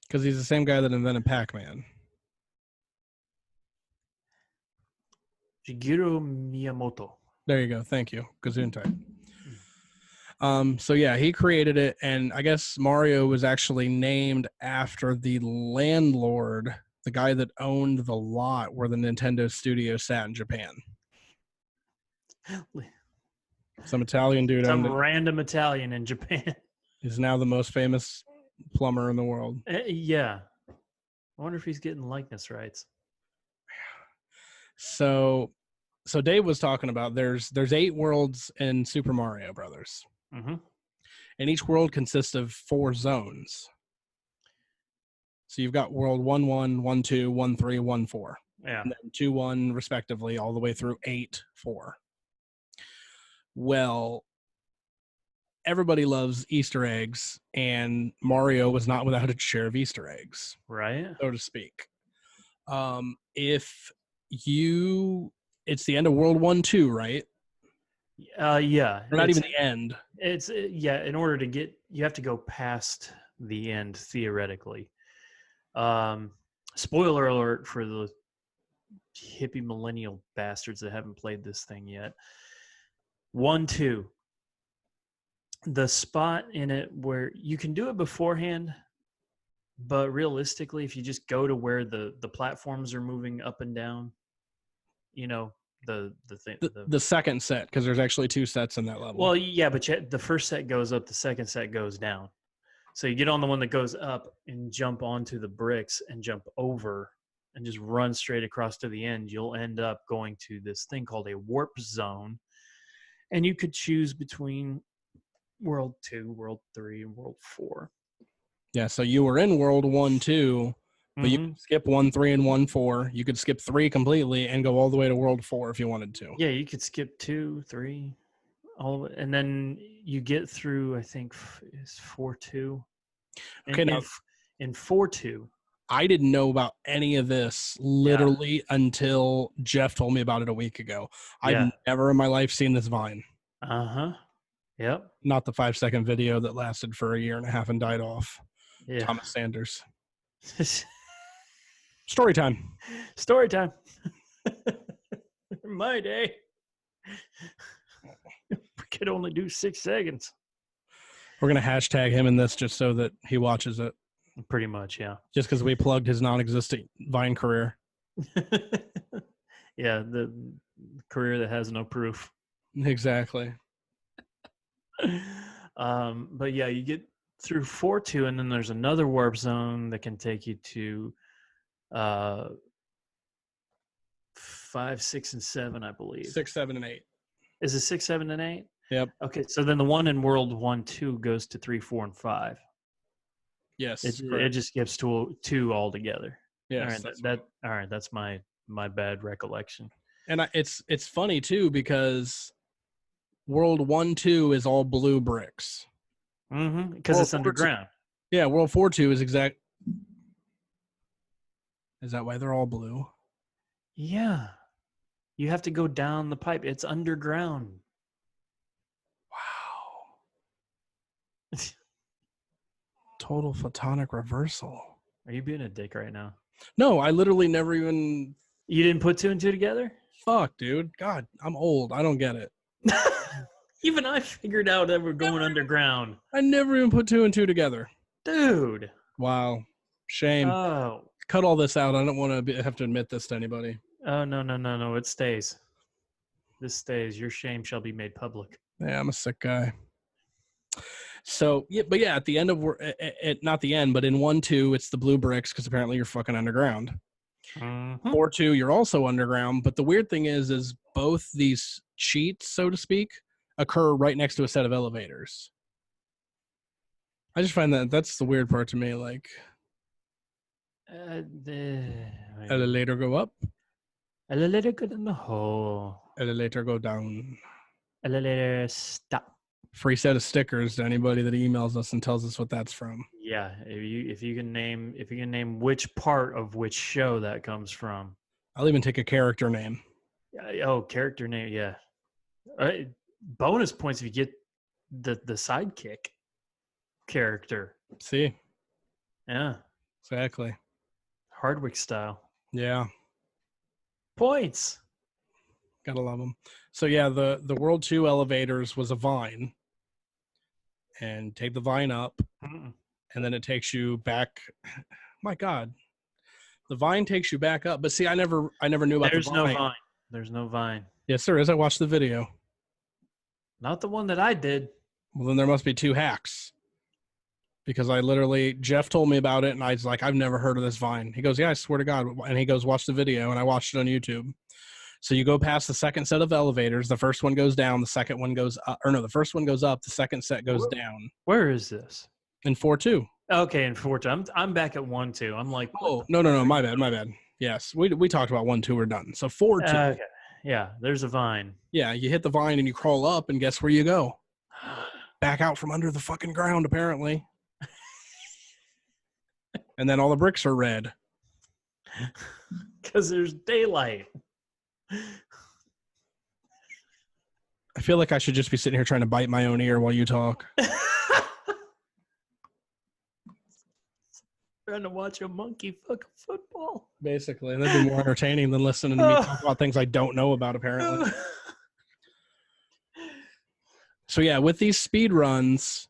Because he's the same guy that invented Pac-Man. Shigeru Miyamoto. There you go. Thank you. Gesundheit. So yeah, he created it, and I guess Mario was actually named after the landlord, the guy that owned the lot where the Nintendo studio sat in Japan. Some Italian dude owned Some it. random Italian in Japan. He's now the most famous plumber in the world. Yeah. I wonder if he's getting likeness rights. So Dave was talking about there's 8 worlds in Super Mario Brothers. Mm-hmm. And each world consists of 4 zones. So you've got world 1-1, 1-2, 1-3, 1-4. Yeah. And then 2-1 respectively, all the way through 8-4. Well, everybody loves Easter eggs, and Mario was not without its share of Easter eggs, Right. so to speak. It's the end of World 1-2, right? Yeah. Or not even the end. It's yeah. In order to get, you have to go past the end theoretically. Spoiler alert for the hippie millennial bastards that haven't played this thing yet. 1-2. The spot in it where you can do it beforehand, but realistically, if you just go to where the platforms are moving up and down, you know, the thing. The second set, because there's actually 2 sets in that level. Well, yeah, but the first set goes up, the second set goes down. So you get on the one that goes up and jump onto the bricks and jump over and just run straight across to the end. You'll end up going to this thing called a warp zone. And you could choose between World 2, World 3, and World 4. Yeah, so you were in World 1-2, but you could skip 1-3 and 1-4. You could skip 3 completely and go all the way to World 4 if you wanted to. Yeah, you could skip 2, 3, and then you get through, I think, is 4-2. Okay, now in 4-2, I didn't know about any of this literally until Jeff told me about it a week ago. I've never in my life seen this Vine. Yep. Not the 5-second video that lasted for a year and a half and died off. Yeah. Thomas Sanders. Story time. Story time. My day. We could only do 6 seconds. We're going to hashtag him in this just so that he watches it. Pretty much, yeah. Just because we plugged his non-existent Vine career. Yeah, the career that has no proof. Exactly. But yeah, you get through 4-2, and then there's another warp zone that can take you to 5, 6, and 7, I believe. 6, 7, and 8. Is it 6, 7, and 8? Yep. Okay, so then the one in World 1-2 goes to 3, 4, and 5. Yes. It just skips to 2 altogether. Yes. All right. That's my bad recollection. And it's funny too because World 1-2 is all blue bricks. Because it's underground. Yeah, World 4-2 is exact. Is that why they're all blue? Yeah. You have to go down the pipe. It's underground. Wow. Total photonic reversal. Are you being a dick right now? No, I literally never even. You didn't put 2 and 2 together? Fuck, dude. God, I'm old. I don't get it. Even I figured out that we're going underground. I never even put 2 and 2 together. Dude. Wow. Shame. Oh. Cut all this out. I don't want to have to admit this to anybody. Oh, no. It stays. This stays. Your shame shall be made public. Yeah, I'm a sick guy. So, yeah, but yeah, at the end of, not the end, but in 1-2, it's the blue bricks because apparently you're fucking underground. 4-2, you're also underground. But the weird thing is both these cheats, so to speak, occur right next to a set of elevators. I just find that's the weird part to me. Like, elevator go up. Elevator go down the hole. Elevator go down. Elevator stop. Free set of stickers to anybody that emails us and tells us what that's from. Yeah, if you can name which part of which show that comes from. I'll even take a character name. Oh, character name. Yeah. Bonus points if you get the sidekick character. See, Yeah. exactly. Hardwick style. Yeah, Points. gotta love them. So yeah, the World 2 elevators was a vine, and take the vine up, Mm-mm. and then it takes you back. My God, the vine takes you back up. But see, I never knew about There's the no vine. vine. There's no vine. Yes, there is. I watched the video. Not the one that I did. Well, then there must be two hacks. Because Jeff told me about it, and I was like, I've never heard of this vine. He goes, yeah, I swear to God. And he goes, watch the video, and I watched it on YouTube. So you go past the second set of elevators. The first one goes down. The second one goes up. Or no, the first one goes up. The second set goes down. Where is this? In 4-2. Okay, in 4-2. I'm back at 1-2. I'm like, oh, no. My bad. Yes, we talked about 1-2. We're done. So 4-2. Okay. Yeah, there's a vine. Yeah, you hit the vine and you crawl up, and guess where you go? Back out from under the fucking ground, apparently. And then all the bricks are red. Because there's daylight. I feel like I should just be sitting here trying to bite my own ear while you talk. Trying to watch a monkey fuck football. Basically, and that'd be more entertaining than listening to me talk about things I don't know about, apparently. So yeah, with these speed runs,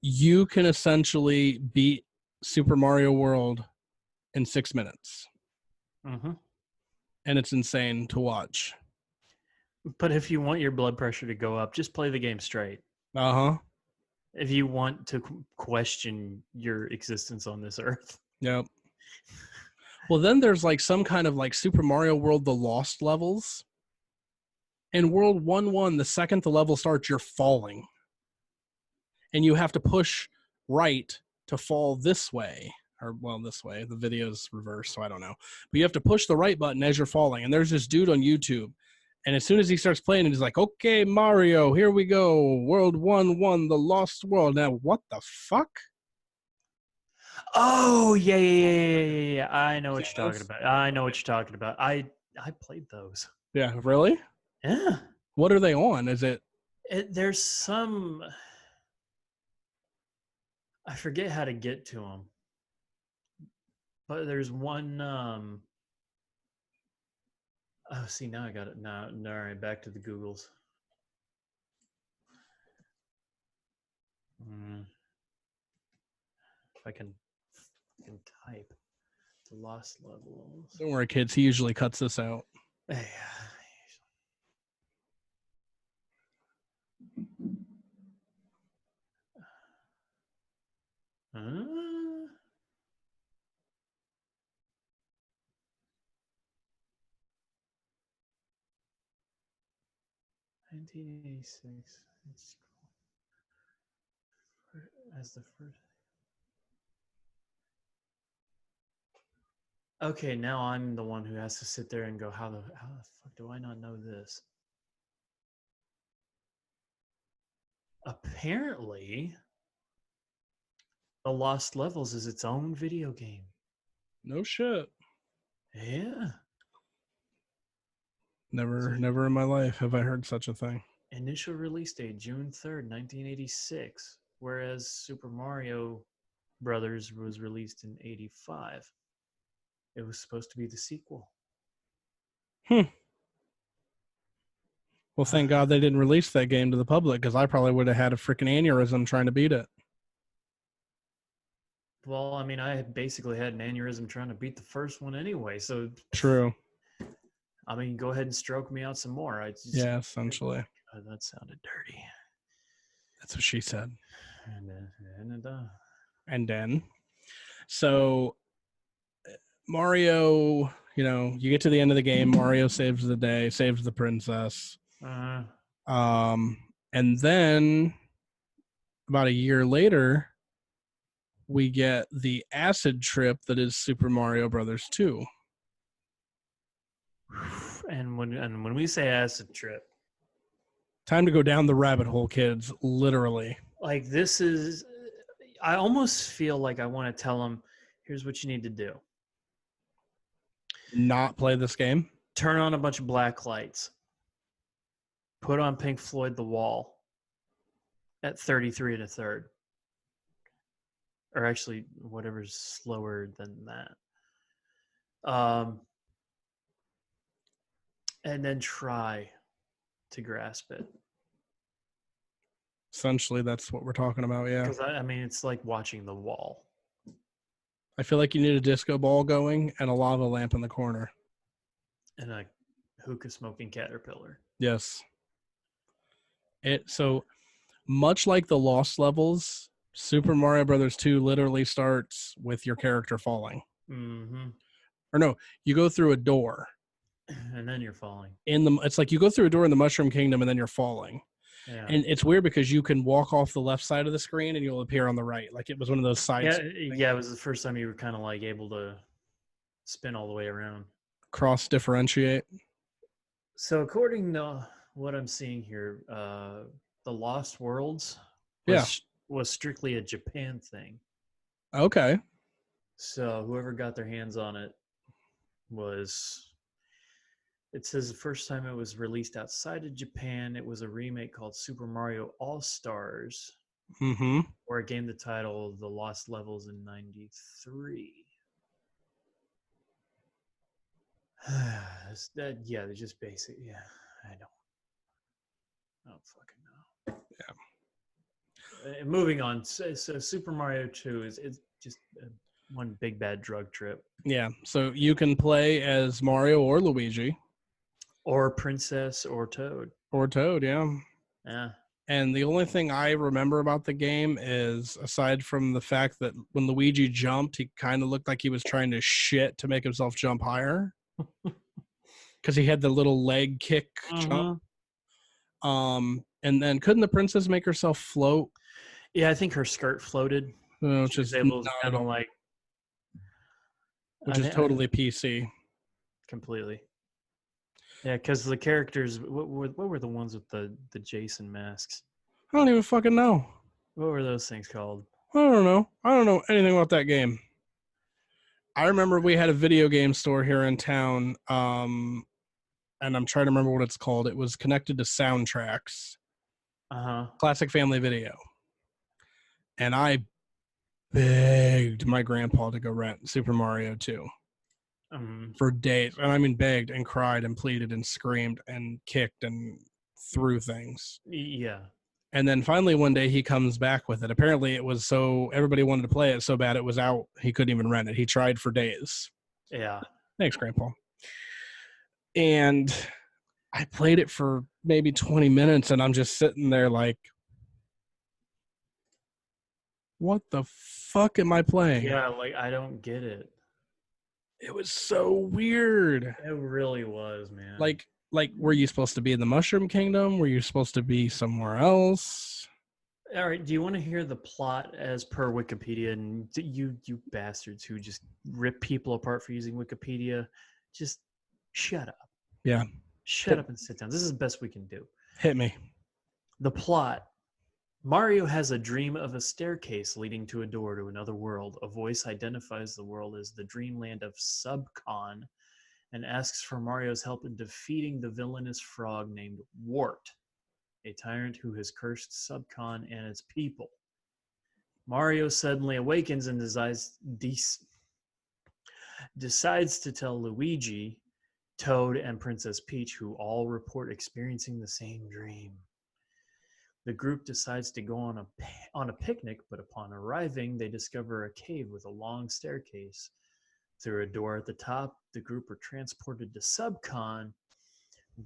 you can essentially beat Super Mario World in 6 minutes. Mm-hmm. And it's insane to watch. But if you want your blood pressure to go up, just play the game straight. Uh-huh. If you want to question your existence on this earth. Yep. Well, then there's like some kind of like Super Mario World The Lost levels. In World 1-1, the second the level starts, you're falling. And you have to push right to fall this way. Or, well, this way. The video's reversed, so I don't know. But you have to push the right button as you're falling. And there's this dude on YouTube. And as soon as he starts playing, he's like, okay, Mario, here we go. World 1-1, The Lost World. Now, what the fuck? Oh, yeah. I know what you're talking about. I played those. Yeah, really? Yeah. What are they on? Is it? There's some... I forget how to get to them. But there's one... Oh, see, now I got it. Now, all right, back to the Googles. If I can type the lost levels. Don't worry, kids. He usually cuts this out. Yeah. Huh? 1986. As the first. Okay, now I'm the one who has to sit there and go, how the fuck do I not know this? Apparently, The Lost Levels is its own video game. No shit. Yeah. Never in my life have I heard such a thing. Initial release date, June 3rd, 1986, whereas Super Mario Brothers was released in 85. It was supposed to be the sequel. Well, thank God they didn't release that game to the public, because I probably would have had a freaking aneurysm trying to beat it. Well, I mean, I basically had an aneurysm trying to beat the first one anyway, so... True. I mean, go ahead and stroke me out some more. Yeah, essentially. Oh, that sounded dirty. That's what she said. And then, so Mario, you get to the end of the game. Mario saves the day, saves the princess. And then about a year later, we get the acid trip that is Super Mario Brothers 2. And when we say acid trip, time to go down the rabbit hole, kids. Literally. Like, this is, I almost feel like I want to tell them, here's what you need to do. Not play this game. Turn on a bunch of black lights. Put on Pink Floyd The Wall at 33 and a third. Or actually, whatever's slower than that. And then try to grasp it. Essentially, that's what we're talking about, yeah. Because, I mean, it's like watching The Wall. I feel like you need a disco ball going and a lava lamp in the corner. And a hookah smoking caterpillar. Yes. So much like the Lost levels, Super Mario Brothers 2 literally starts with your character falling. Mm-hmm. Or no, you go through a door. And then you're falling. It's like you go through a door in the Mushroom Kingdom and then you're falling. Yeah. And it's weird because you can walk off the left side of the screen and you'll appear on the right. Like it was one of those sides. Yeah, it was the first time you were kind of like able to spin all the way around. Cross differentiate. So according to what I'm seeing here, the Lost Worlds was strictly a Japan thing. Okay. So whoever got their hands on it it says the first time it was released outside of Japan, it was a remake called Super Mario All-Stars, where it gained the title The Lost Levels in 93. They're just basic. Yeah, I don't fucking know. Yeah. Moving on. So Super Mario 2 is just one big bad drug trip. Yeah. So you can play as Mario or Luigi. Or Princess or Toad. Or Toad, yeah. Yeah. And the only thing I remember about the game is, aside from the fact that when Luigi jumped, he kind of looked like he was trying to shit to make himself jump higher. Because he had the little leg kick jump. And then couldn't the princess make herself float? Yeah, I think her skirt floated. Which is able to kind of like... Which is totally PC. Completely. Yeah, because the characters, what were the ones with the Jason masks? I don't even fucking know. What were those things called? I don't know. I don't know anything about that game. I remember we had a video game store here in town, and I'm trying to remember what it's called. It was connected to Soundtracks. Classic Family Video. And I begged my grandpa to go rent Super Mario 2. For days. And I mean begged and cried and pleaded and screamed and kicked and threw things. Yeah. And then finally one day he comes back with it. Apparently it was so everybody wanted to play it so bad it was out. He couldn't even rent it. He tried for days. Yeah. Thanks, Grandpa. And I played it for maybe 20 minutes and I'm just sitting there like, what the fuck am I playing? Yeah, like I don't get it. It was so weird. It really was, man. Like, were you supposed to be in the Mushroom Kingdom? Were you supposed to be somewhere else? All right. Do you want to hear the plot as per Wikipedia? And you bastards who just rip people apart for using Wikipedia, just shut up. Yeah. Shut up and sit down. This is the best we can do. Hit me. The plot. Mario has a dream of a staircase leading to a door to another world. A voice identifies the world as the dreamland of Subcon and asks for Mario's help in defeating the villainous frog named Wart, a tyrant who has cursed Subcon and its people. Mario suddenly awakens and decides to tell Luigi, Toad, and Princess Peach, who all report experiencing the same dream. The group decides to go on a picnic, but upon arriving, they discover a cave with a long staircase. Through a door at the top, the group are transported to Subcon,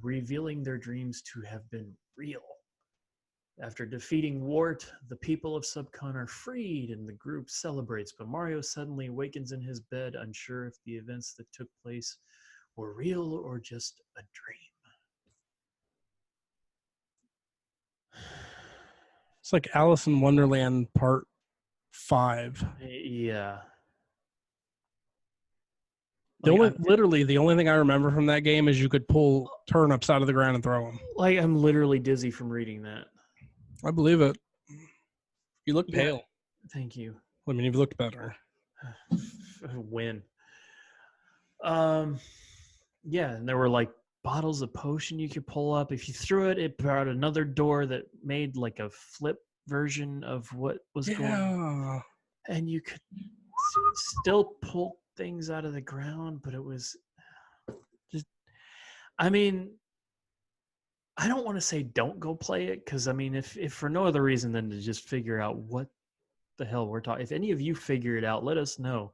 revealing their dreams to have been real. After defeating Wart, the people of Subcon are freed and the group celebrates, but Mario suddenly awakens in his bed, unsure if the events that took place were real or just a dream. It's like Alice in Wonderland Part 5. Yeah. Literally, the only thing I remember from that game is you could pull turnips out of the ground and throw them. Like, I'm literally dizzy from reading that. I believe it. You look pale. Thank you. I mean, you've looked better. Win. Yeah, and there were like bottles of potion you could pull up. If you threw it, it brought another door that made like a flip version of what was going on. And you could still pull things out of the ground, but it was just, I mean, I don't want to say don't go play it, because I mean, if for no other reason than to just figure out what the hell we're talking. If any of you figure it out, let us know.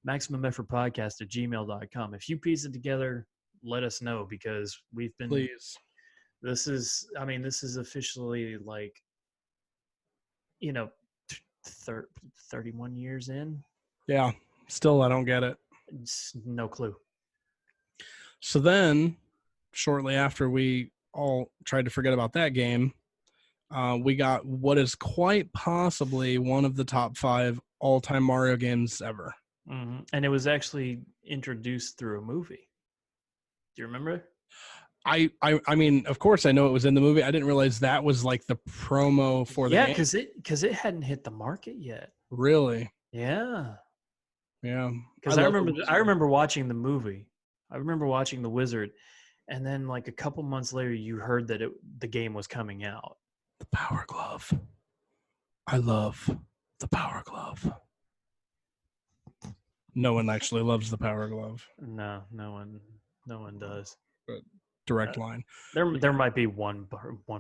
MaximumEffortPodcast@gmail.com. If you piece it together, let us know, because we've been. Please. This is officially like, 31 years in. Yeah. Still, I don't get it. No clue. So then, shortly after we all tried to forget about that game, we got what is quite possibly one of the top 5 all-time Mario games ever. Mm-hmm. And it was actually introduced through a movie. Do you remember? I mean, of course, I know it was in the movie. I didn't realize that was like the promo for the game. because it hadn't hit the market yet. Really? Yeah. Yeah. Because I remember watching the movie. I remember watching The Wizard, and then like a couple months later, you heard that the game was coming out. The Power Glove. I love the Power Glove. No one actually loves the Power Glove. No one does. But direct line. There might be one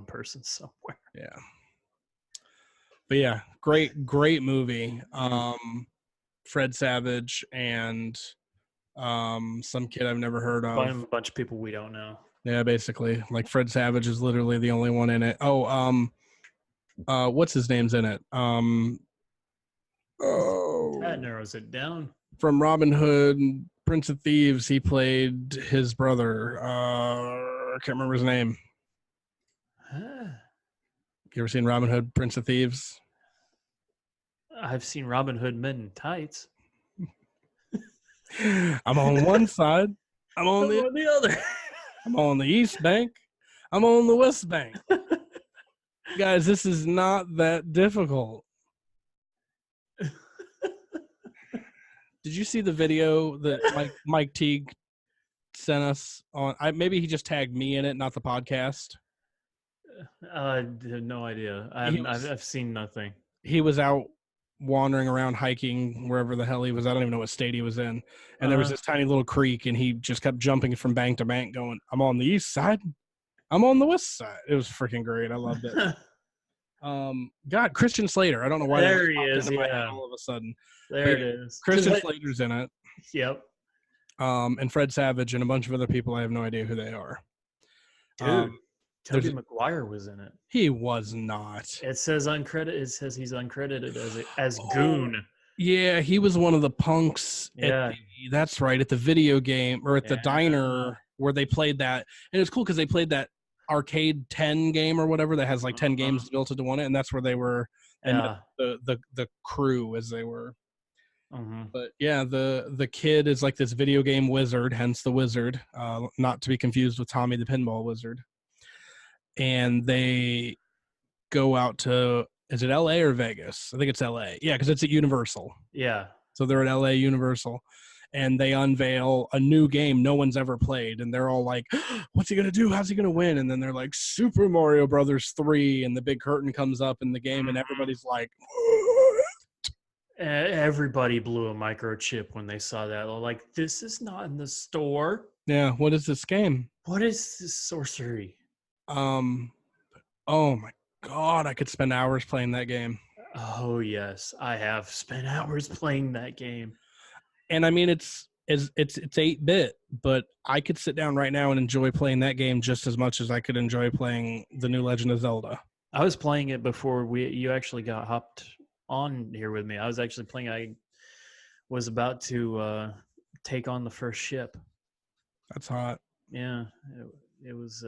person somewhere. Yeah. But yeah, great movie. Fred Savage and some kid I've never heard of. A bunch of people we don't know. Yeah, basically. Like Fred Savage is literally the only one in it. Oh, what's his name's in it? That narrows it down. From Robin Hood, Prince of Thieves, he played his brother. I can't remember his name. You ever seen Robin Hood, Prince of Thieves? I've seen Robin Hood Men in Tights. I'm on one side. I'm on the other. I'm on the East Bank. I'm on the West Bank. Guys, this is not that difficult. Did you see the video that Mike Teague sent us on? Maybe he just tagged me in it, not the podcast. I have no idea. I've seen nothing. He was out wandering around hiking wherever the hell he was. I don't even know what state he was in. And there was this tiny little creek, and he just kept jumping from bank to bank going, I'm on the east side. I'm on the west side. It was freaking great. I loved it. God, Christian Slater. I don't know why. There he is. Yeah. All of a sudden. There it is. Christian Slater's in it. Yep. And Fred Savage and a bunch of other people. I have no idea who they are. Dude, Tobey Maguire was in it. He was not. It says uncredited. It says he's uncredited as Goon. Yeah, he was one of the punks. Yeah, that's right. At the video game or at the diner where they played that, and it was cool because they played that arcade 10 game or whatever that has like 10 games built into one, and that's where they were. And the crew as they were. But yeah, the kid is like this video game wizard, hence the wizard, not to be confused with Tommy the Pinball Wizard. And they go out to, is it LA or Vegas? I think it's LA. Yeah, because it's at Universal. Yeah. So they're at LA Universal, and they unveil a new game no one's ever played, and they're all like, what's he going to do? How's he going to win? And then they're like, Super Mario Brothers 3, and the big curtain comes up in the game, and everybody's like, everybody blew a microchip when they saw that. They're like, this is not in the store. Yeah, what is this game? What is this sorcery? Oh my God, I could spend hours playing that game. Oh yes, I have spent hours playing that game. And I mean, it's 8-bit, but I could sit down right now and enjoy playing that game just as much as I could enjoy playing the new Legend of Zelda. I was playing it before you actually got hopped on here with me. I was actually playing. I was about to take on the first ship. That's hot. Yeah, it was.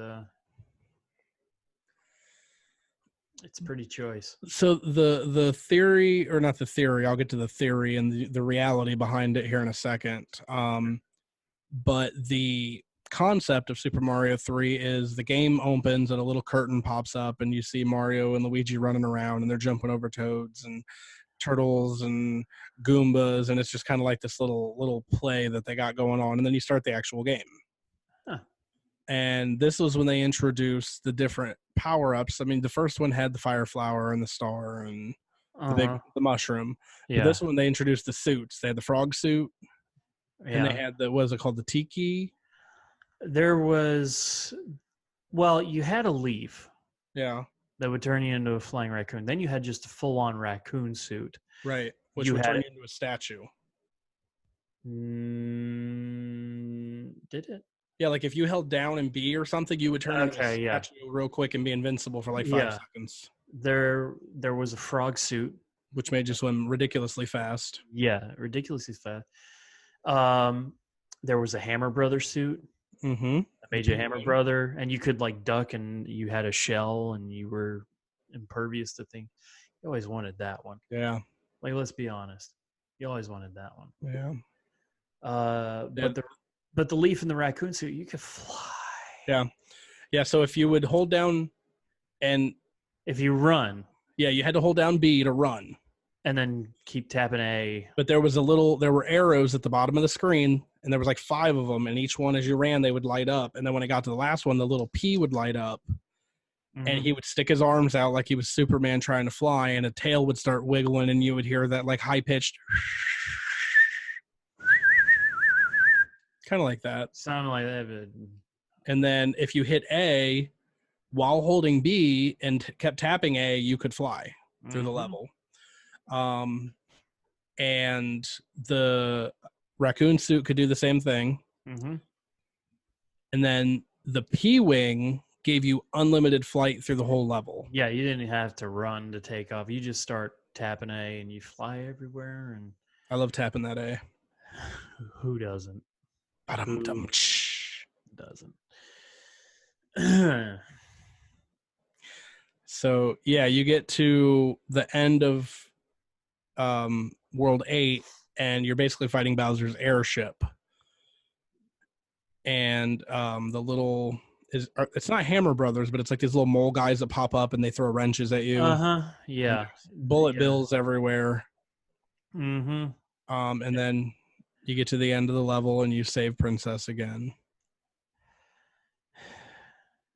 It's pretty choice. So the theory, or not the theory, I'll get to the theory and the reality behind it here in a second. But the concept of Super Mario 3 is the game opens and a little curtain pops up and you see Mario and Luigi running around and they're jumping over toads and turtles and Goombas, and it's just kind of like this little play that they got going on, and then you start the actual game. Huh. And this was when they introduced the different power-ups. I mean, the first one had the fire flower and the star and the mushroom. But Yeah. this one, they introduced the suits. They had the frog suit, and they Yeah. had what was it called? The tiki? There was, well, you had a leaf Yeah, that would turn you into a flying raccoon. Then you had just a full-on raccoon suit. right. Which You would had turn it. you into a statue. Did it? Yeah, like if you held down and B or something, you would turn into a Okay, yeah. statue real quick and be invincible for like 5 Yeah. seconds, There was a frog suit. which made you swim ridiculously fast. Yeah, ridiculously fast. There was a Hammer Brother suit. Mm-hmm. That made you a Hammer Brother, and you could like duck, and you had a shell, and you were impervious to things. You always wanted that one. Yeah. Like, let's be honest, you always wanted that one. Yeah. But the leaf and the raccoon suit, you could fly. Yeah. Yeah. So if you would hold down and If you run yeah, you had to hold down B to run. and then keep tapping A. But there were arrows at the bottom of the screen, and there was like 5 of them, and each one as you ran, they would light up. And then when it got to the last one, the little P would light up. Mhm. And he would stick his arms out like he was Superman trying to fly, and a tail would start wiggling, and you would hear that like high-pitched kind of like that. Sounded like that, but And then if you hit A while holding B and kept tapping A, you could fly through the level. And the raccoon suit could do the same thing. Mm-hmm. And then the P-wing gave you unlimited flight through the whole level. Yeah, you didn't have to run to take off. You just start tapping A and you fly everywhere. And I love tapping that A. who doesn't? Doesn't. So yeah, you get to the end of World 8, and you're basically fighting Bowser's airship. And it's not Hammer Brothers, but it's like these little mole guys that pop up and they throw wrenches at you. Yeah. Bullet bills everywhere. Mm-hmm. And then you get to the end of the level and you save Princess again.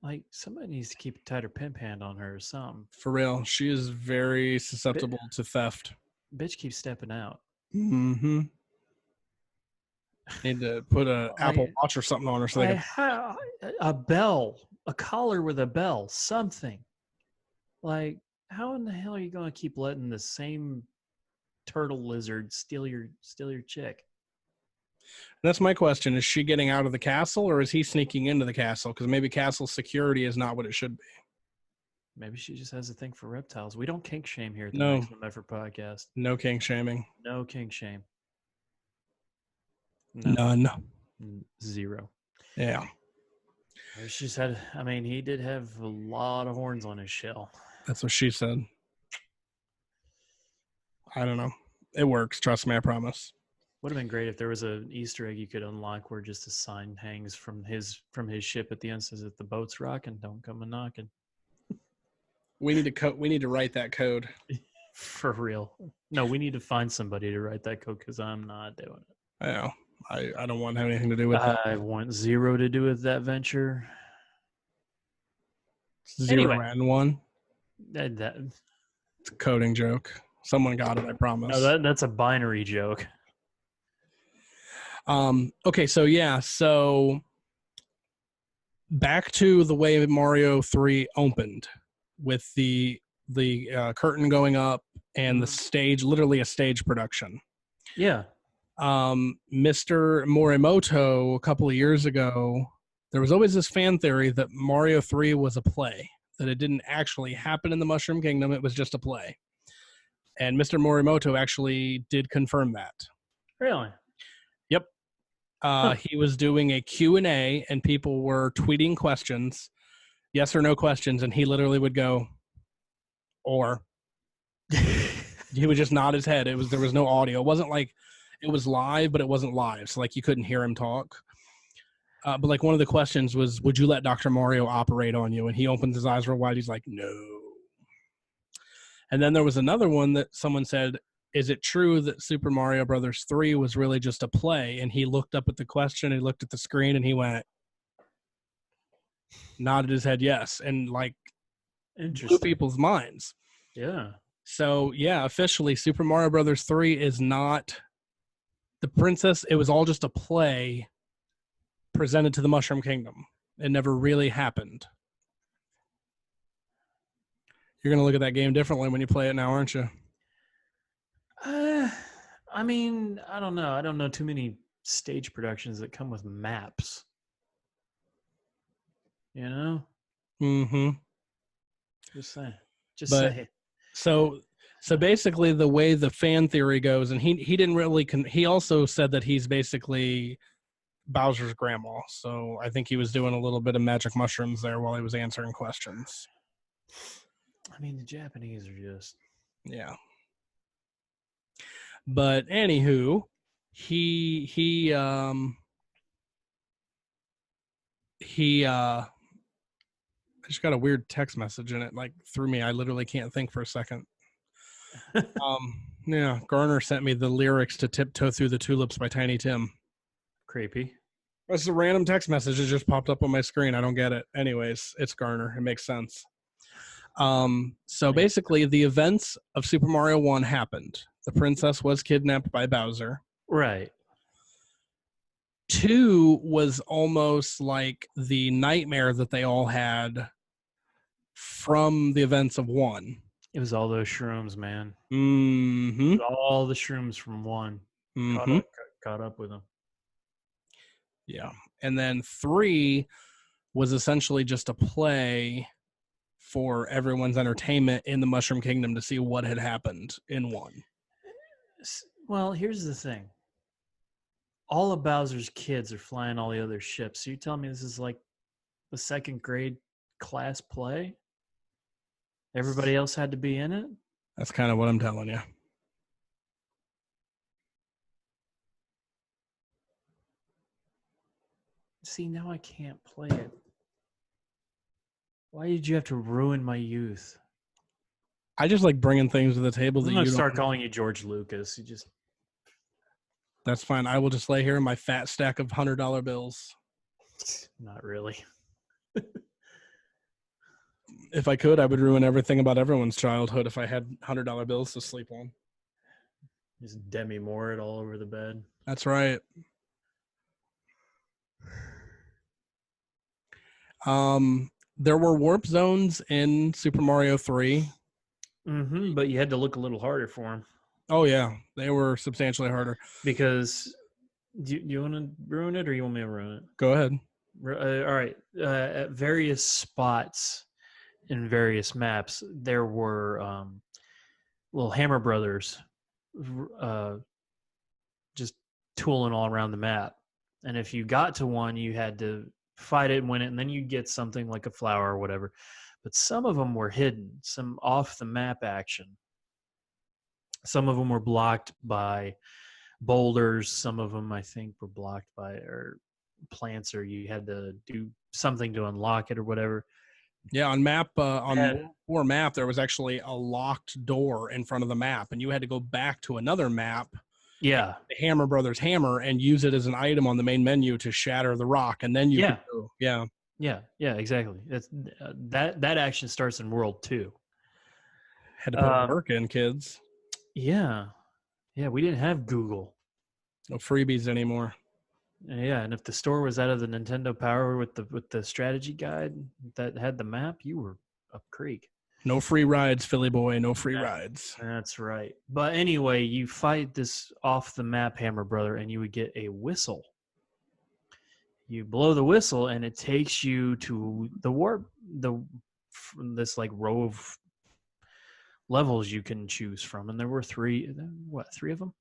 Like, somebody needs to keep a tighter pimp hand on her or something. For real, she is very susceptible to theft. Bitch keeps stepping out. Mm-hmm. Need to put an Apple Watch or something on her so they can... a bell, a collar with a bell, something. Like, how in the hell are you going to keep letting the same turtle lizard steal your chick? That's my question. Is she getting out of the castle, or is he sneaking into the castle? Because maybe castle security is not what it should be. Maybe she just has a thing for reptiles. We don't kink shame here at the No. Maximum Effort Podcast. No kink shaming. No kink shame. No. None. Zero. Yeah. She's had, I mean, he did have a lot of horns on his shell. That's what she said. I don't know. It works. Trust me, I promise. Would have been great if there was an Easter egg you could unlock where just a sign hangs from his ship at the end, says that the boat's rocking, don't come a knocking. We need to write that code. For real. No, we need to find somebody to write that code because I'm not doing it. I know. I don't want to have anything to do with that. I want zero to do with that venture. 0 and 1. It's It's a coding joke. Someone got it, I promise. No, that's a binary joke. Okay, so back to the way Mario 3 opened with the curtain going up and the stage, literally a stage production. Yeah. Mr. Morimoto, a couple of years ago, there was always this fan theory that Mario 3 was a play, that it didn't actually happen in the Mushroom Kingdom, it was just a play. And Mr. Morimoto actually did confirm that. Really? Yep. He was doing a Q&A, and people were tweeting questions, yes or no questions, and he literally would go, or. He would just nod his head. There was no audio. It wasn't like it was live, but it wasn't live, so like you couldn't hear him talk. But like one of the questions was, would you let Dr. Mario operate on you? And he opens his eyes real wide. He's like, no. And then there was another one that someone said, is it true that Super Mario Brothers 3 was really just a play? And he looked up at the question, he looked at the screen, and he went, nodded his head yes, and like blew Interesting. people's minds. Yeah. So yeah, officially, Super Mario Brothers 3 is not the princess. It was all just a play presented to the Mushroom Kingdom. It never really happened. You're gonna look at that game differently when you play it now, aren't you? Uh, I mean, I don't know. I don't know too many stage productions that come with maps. You know, Mm-hmm. just saying. Just But saying. so basically, the way the fan theory goes, and he didn't really. He also said that he's basically Bowser's grandma. So I think he was doing a little bit of magic mushrooms there while he was answering questions. I mean, the Japanese are just. Yeah. But anywho, he I just got a weird text message and it like threw me. I literally can't think for a second. Yeah, Garner sent me the lyrics to Tiptoe Through the Tulips by Tiny Tim. Creepy. It's a random text message that just popped up on my screen. I don't get it. Anyways, it's Garner. It makes sense. So basically, the events of Super Mario 1 happened. The princess was kidnapped by Bowser. Right. 2 was almost like the nightmare that they all had from the events of 1. It was all those shrooms, man. Mm-hmm. All the shrooms from 1. Mm-hmm. Caught up with them. Yeah. And then 3 was essentially just a play for everyone's entertainment in the Mushroom Kingdom to see what had happened in 1. Well, here's the thing. All of Bowser's kids are flying all the other ships. So you telling me this is like the second grade class play? Everybody else had to be in it? That's kind of what I'm telling you. See, now I can't play it. Why did you have to ruin my youth? I just like bringing things to the table that I'm you going to don't. start calling you George Lucas. You just. That's fine. I will just lay here in my fat stack of $100 bills. Not really. If I could, I would ruin everything about everyone's childhood if I had $100 bills to sleep on. Just Demi Moore it all over the bed. That's right. There were warp zones in Super Mario 3. Mm-hmm, but you had to look a little harder for them. Oh, yeah. They were substantially harder. Because, do you want to ruin it or you want me to ruin it? Go ahead. All right. At various spots in various maps, there were little Hammer Brothers just tooling all around the map. And if you got to one, you had to fight it and win it, and then you get something like a flower or whatever. But some of them were hidden, some off the map action. Some of them were blocked by boulders. Some of them, I think, were blocked by or plants, or you had to do something to unlock it or whatever. Yeah, on map on War map, there was actually a locked door in front of the map, and you had to go back to another map. Yeah, the Hammer Brothers hammer and use it as an item on the main menu to shatter the rock, and then you could go. Yeah, exactly. That's that action starts in World 2. Had to put work in, kids. Yeah, we didn't have Google. No freebies anymore. Yeah, and if the store was out of the Nintendo Power with the strategy guide that had the map, you were up creek. No free rides, Philly boy. No free rides. That's right. But anyway, you fight this off the map Hammer Brother, and you would get a whistle. You blow the whistle, and it takes you to the warp. This like row of levels you can choose from, and there were three of them?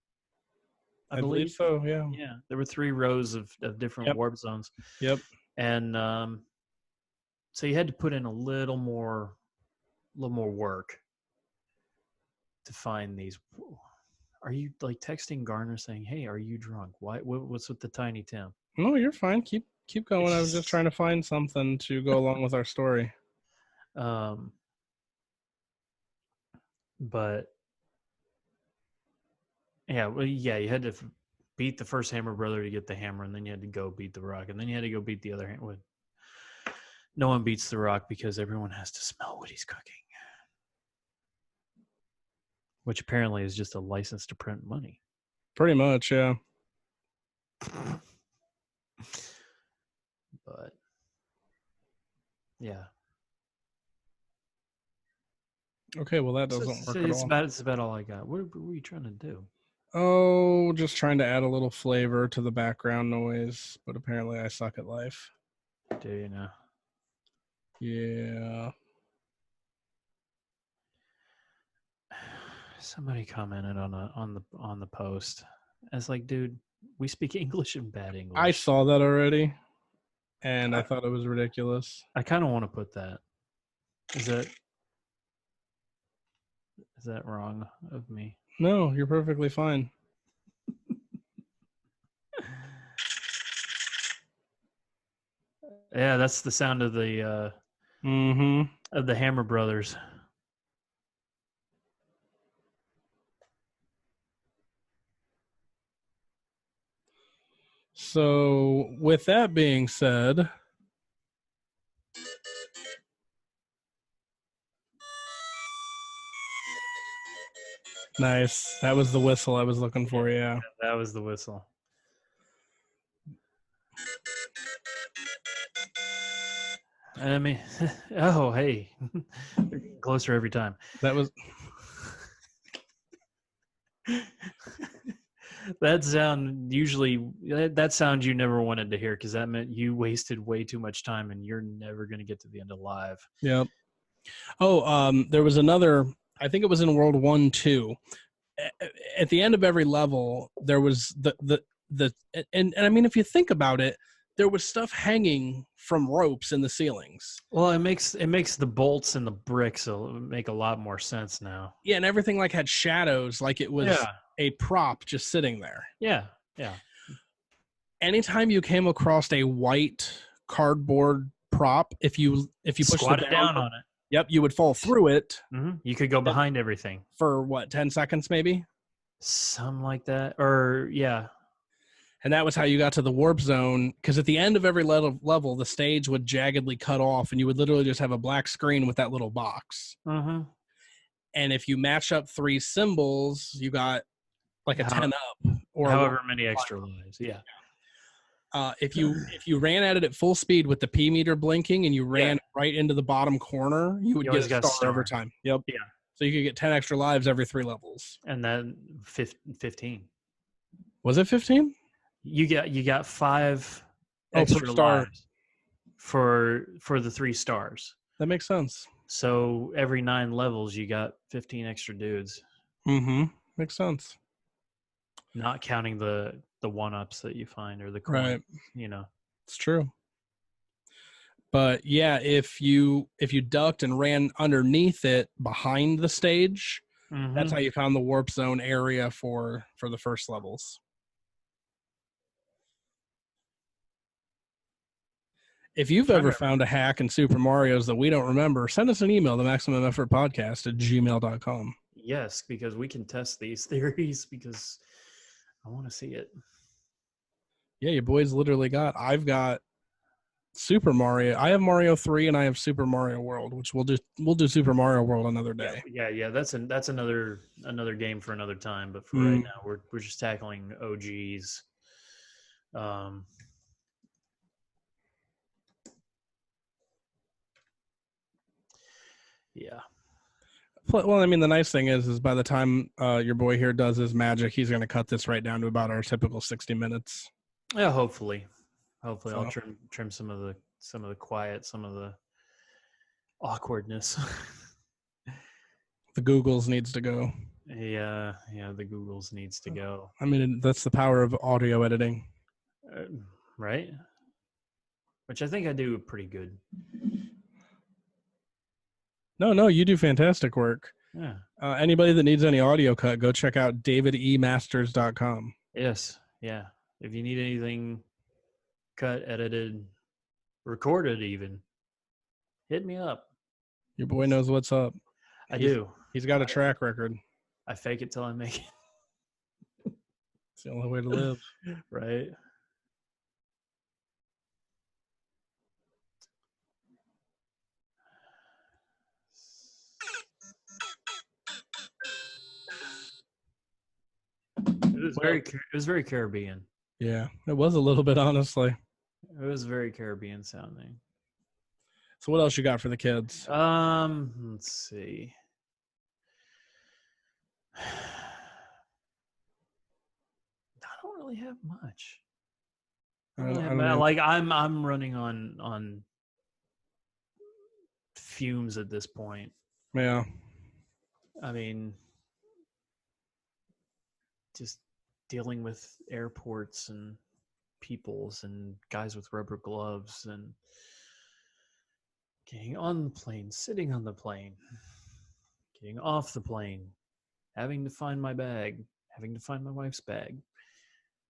I believe so. Yeah. Yeah, there were 3 rows of different warp zones. Yep. And so you had to put in a little more work to find these. Are you like texting Garner saying, "Hey, are you drunk? What's with the Tiny Tim?" No, you're fine. Keep going. I was just trying to find something to go along with our story. But Yeah, well, yeah, you had to beat the first hammer brother to get the hammer, and then you had to go beat the rock, and then you had to go beat the other hammer. No one beats the rock because everyone has to smell what he's cooking, which apparently is just a license to print money. Pretty much, yeah. But yeah, Okay, well that so doesn't work at all. it's about all I got. What were you trying to do? Oh, just trying to add a little flavor to the background noise, but apparently I suck at life. Do you know? Yeah. Somebody commented on the post. I was like, dude, we speak English in bad English. I saw that already, and I thought it was ridiculous. I kind of want to put that. Is that wrong of me? No, you're perfectly fine. Yeah, that's the sound of the Hammer Brothers. So, with that being said, nice. That was the whistle I was looking for, yeah. That was the whistle. I mean, oh, hey. They're getting closer every time. That was... that sound you never wanted to hear, because that meant you wasted way too much time and you're never going to get to the end of live. Yep. Oh, there was another, I think it was in World 1 too. At the end of every level, there was and I mean, if you think about it, there was stuff hanging from ropes in the ceilings. Well, it makes the bolts and the bricks make a lot more sense now. Yeah, and everything like had shadows, like it was a prop just sitting there. Yeah. Anytime you came across a white cardboard prop, if you push it down on it, yep, you would fall through it. Mm-hmm. You could go behind everything for what, 10 seconds maybe? Something like that. Or yeah. And that was how you got to the warp zone, because at the end of every level, the stage would jaggedly cut off, and you would literally just have a black screen with that little box. Mm-hmm. And if you match up 3 symbols, you got like a 10 up, or however many extra lives. Yeah. If you ran at it at full speed with the P meter blinking and you ran right into the bottom corner, you would get a star every time. Yep. Yeah. So you could get 10 extra lives every 3 levels. And then 15. Was it 15? You got 5 extra lives for the 3 stars. That makes sense. So every 9 levels, you got 15 extra dudes. Mm-hmm. Makes sense. Not counting the 1-ups that you find, or the coins, right. You know. It's true. But yeah, if you ducked and ran underneath it behind the stage, that's how you found the warp zone area for the first levels. If you've ever found a hack in Super Mario's that we don't remember, send us an email, themaximumeffortpodcast@gmail.com. Yes, because we can test these theories, because I want to see it. Yeah, your boys literally I've got Super Mario. I have Mario 3 and I have Super Mario World, which we'll do Super Mario World another day. Yeah. That's another game for another time. But for right now, we're just tackling OGs. Yeah. Well, I mean, the nice thing is by the time your boy here does his magic, he's going to cut this right down to about our typical 60 minutes. Yeah, hopefully I'll trim some of the quiet, some of the awkwardness. The Googles needs to go. Yeah, the Googles needs to go. I mean, that's the power of audio editing. Right? Which I think I do pretty good. No, you do fantastic work. Yeah. Anybody that needs any audio cut, go check out davidemasters.com. Yes. Yeah. If you need anything cut, edited, recorded even, hit me up. Your boy knows what's up. I do. He's got a track record. I fake it till I make it. It's the only way to live. Right. It was very Caribbean. Yeah, it was a little bit, honestly. It was very Caribbean sounding. So what else you got for the kids? Let's see. I don't really have much. Like I'm running on fumes at this point. Yeah. I mean, just dealing with airports and peoples and guys with rubber gloves and getting on the plane, sitting on the plane, getting off the plane, having to find my bag, having to find my wife's bag,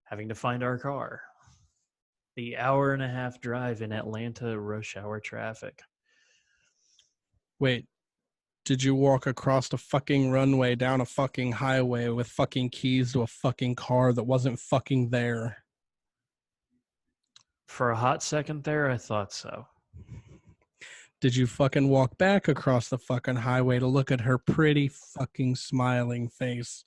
having to find our car. The 1.5-hour drive in Atlanta rush hour traffic. Wait, did you walk across a fucking runway down a fucking highway with fucking keys to a fucking car that wasn't fucking there? For a hot second there, I thought so. Did you fucking walk back across the fucking highway to look at her pretty fucking smiling face?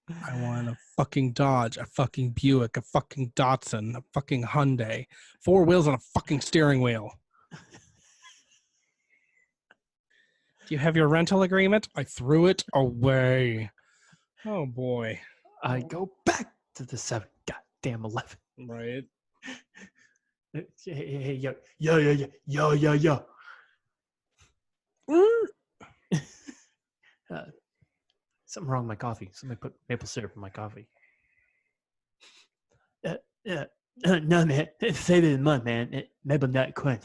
I want a fucking Dodge, a fucking Buick, a fucking Datsun, a fucking Hyundai. 4 wheels on a fucking steering wheel. Do you have your rental agreement? I threw it away. Oh, boy. I go back to the 7 goddamn 11. Right. Hey, yo. Something wrong with my coffee. Somebody put maple syrup in my coffee. No, man. Save it in mud, man. Maple nut crunch.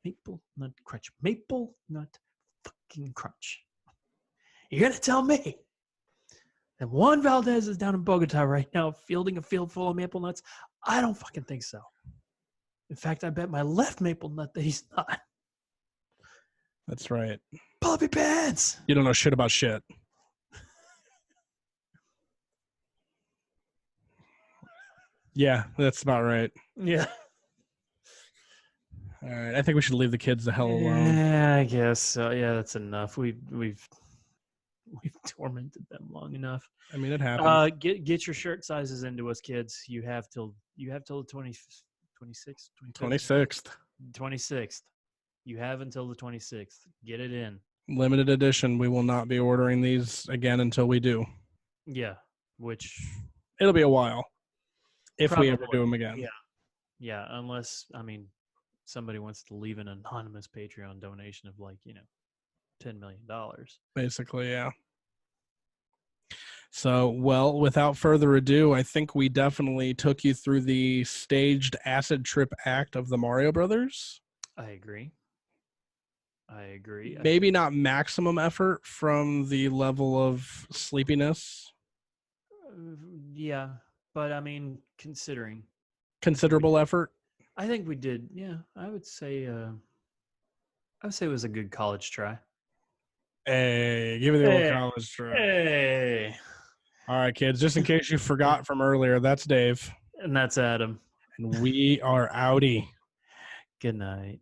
Maple nut crunch. Maple nut fucking crunch. You're going to tell me that Juan Valdez is down in Bogota right now fielding a field full of maple nuts? I don't fucking think so. In fact, I bet my left maple nut that he's not. That's right. Pull up your pants. You don't know shit about shit. Yeah, that's about right. Yeah. All right, I think we should leave the kids the hell alone. Yeah, I guess so. Yeah, that's enough. We've tormented them long enough. I mean, it happens. Get your shirt sizes into us, kids. You have till the 26th. 26th. You have until the 26th. Get it in. Limited edition. We will not be ordering these again until we do. Yeah, which it'll be a while if probably, we ever do them again. Yeah, unless somebody wants to leave an anonymous Patreon donation of $10 million. Basically, yeah. So, well, without further ado, I think we definitely took you through the staged acid trip act of the Mario Brothers. I agree. Maybe not maximum effort from the level of sleepiness. Yeah, but I mean, considering considerable effort. I think we did. Yeah, I would say it was a good college try. Hey, give me the old college try. Hey. All right, kids, just in case you forgot from earlier, that's Dave. And that's Adam. And we are outie. Good night.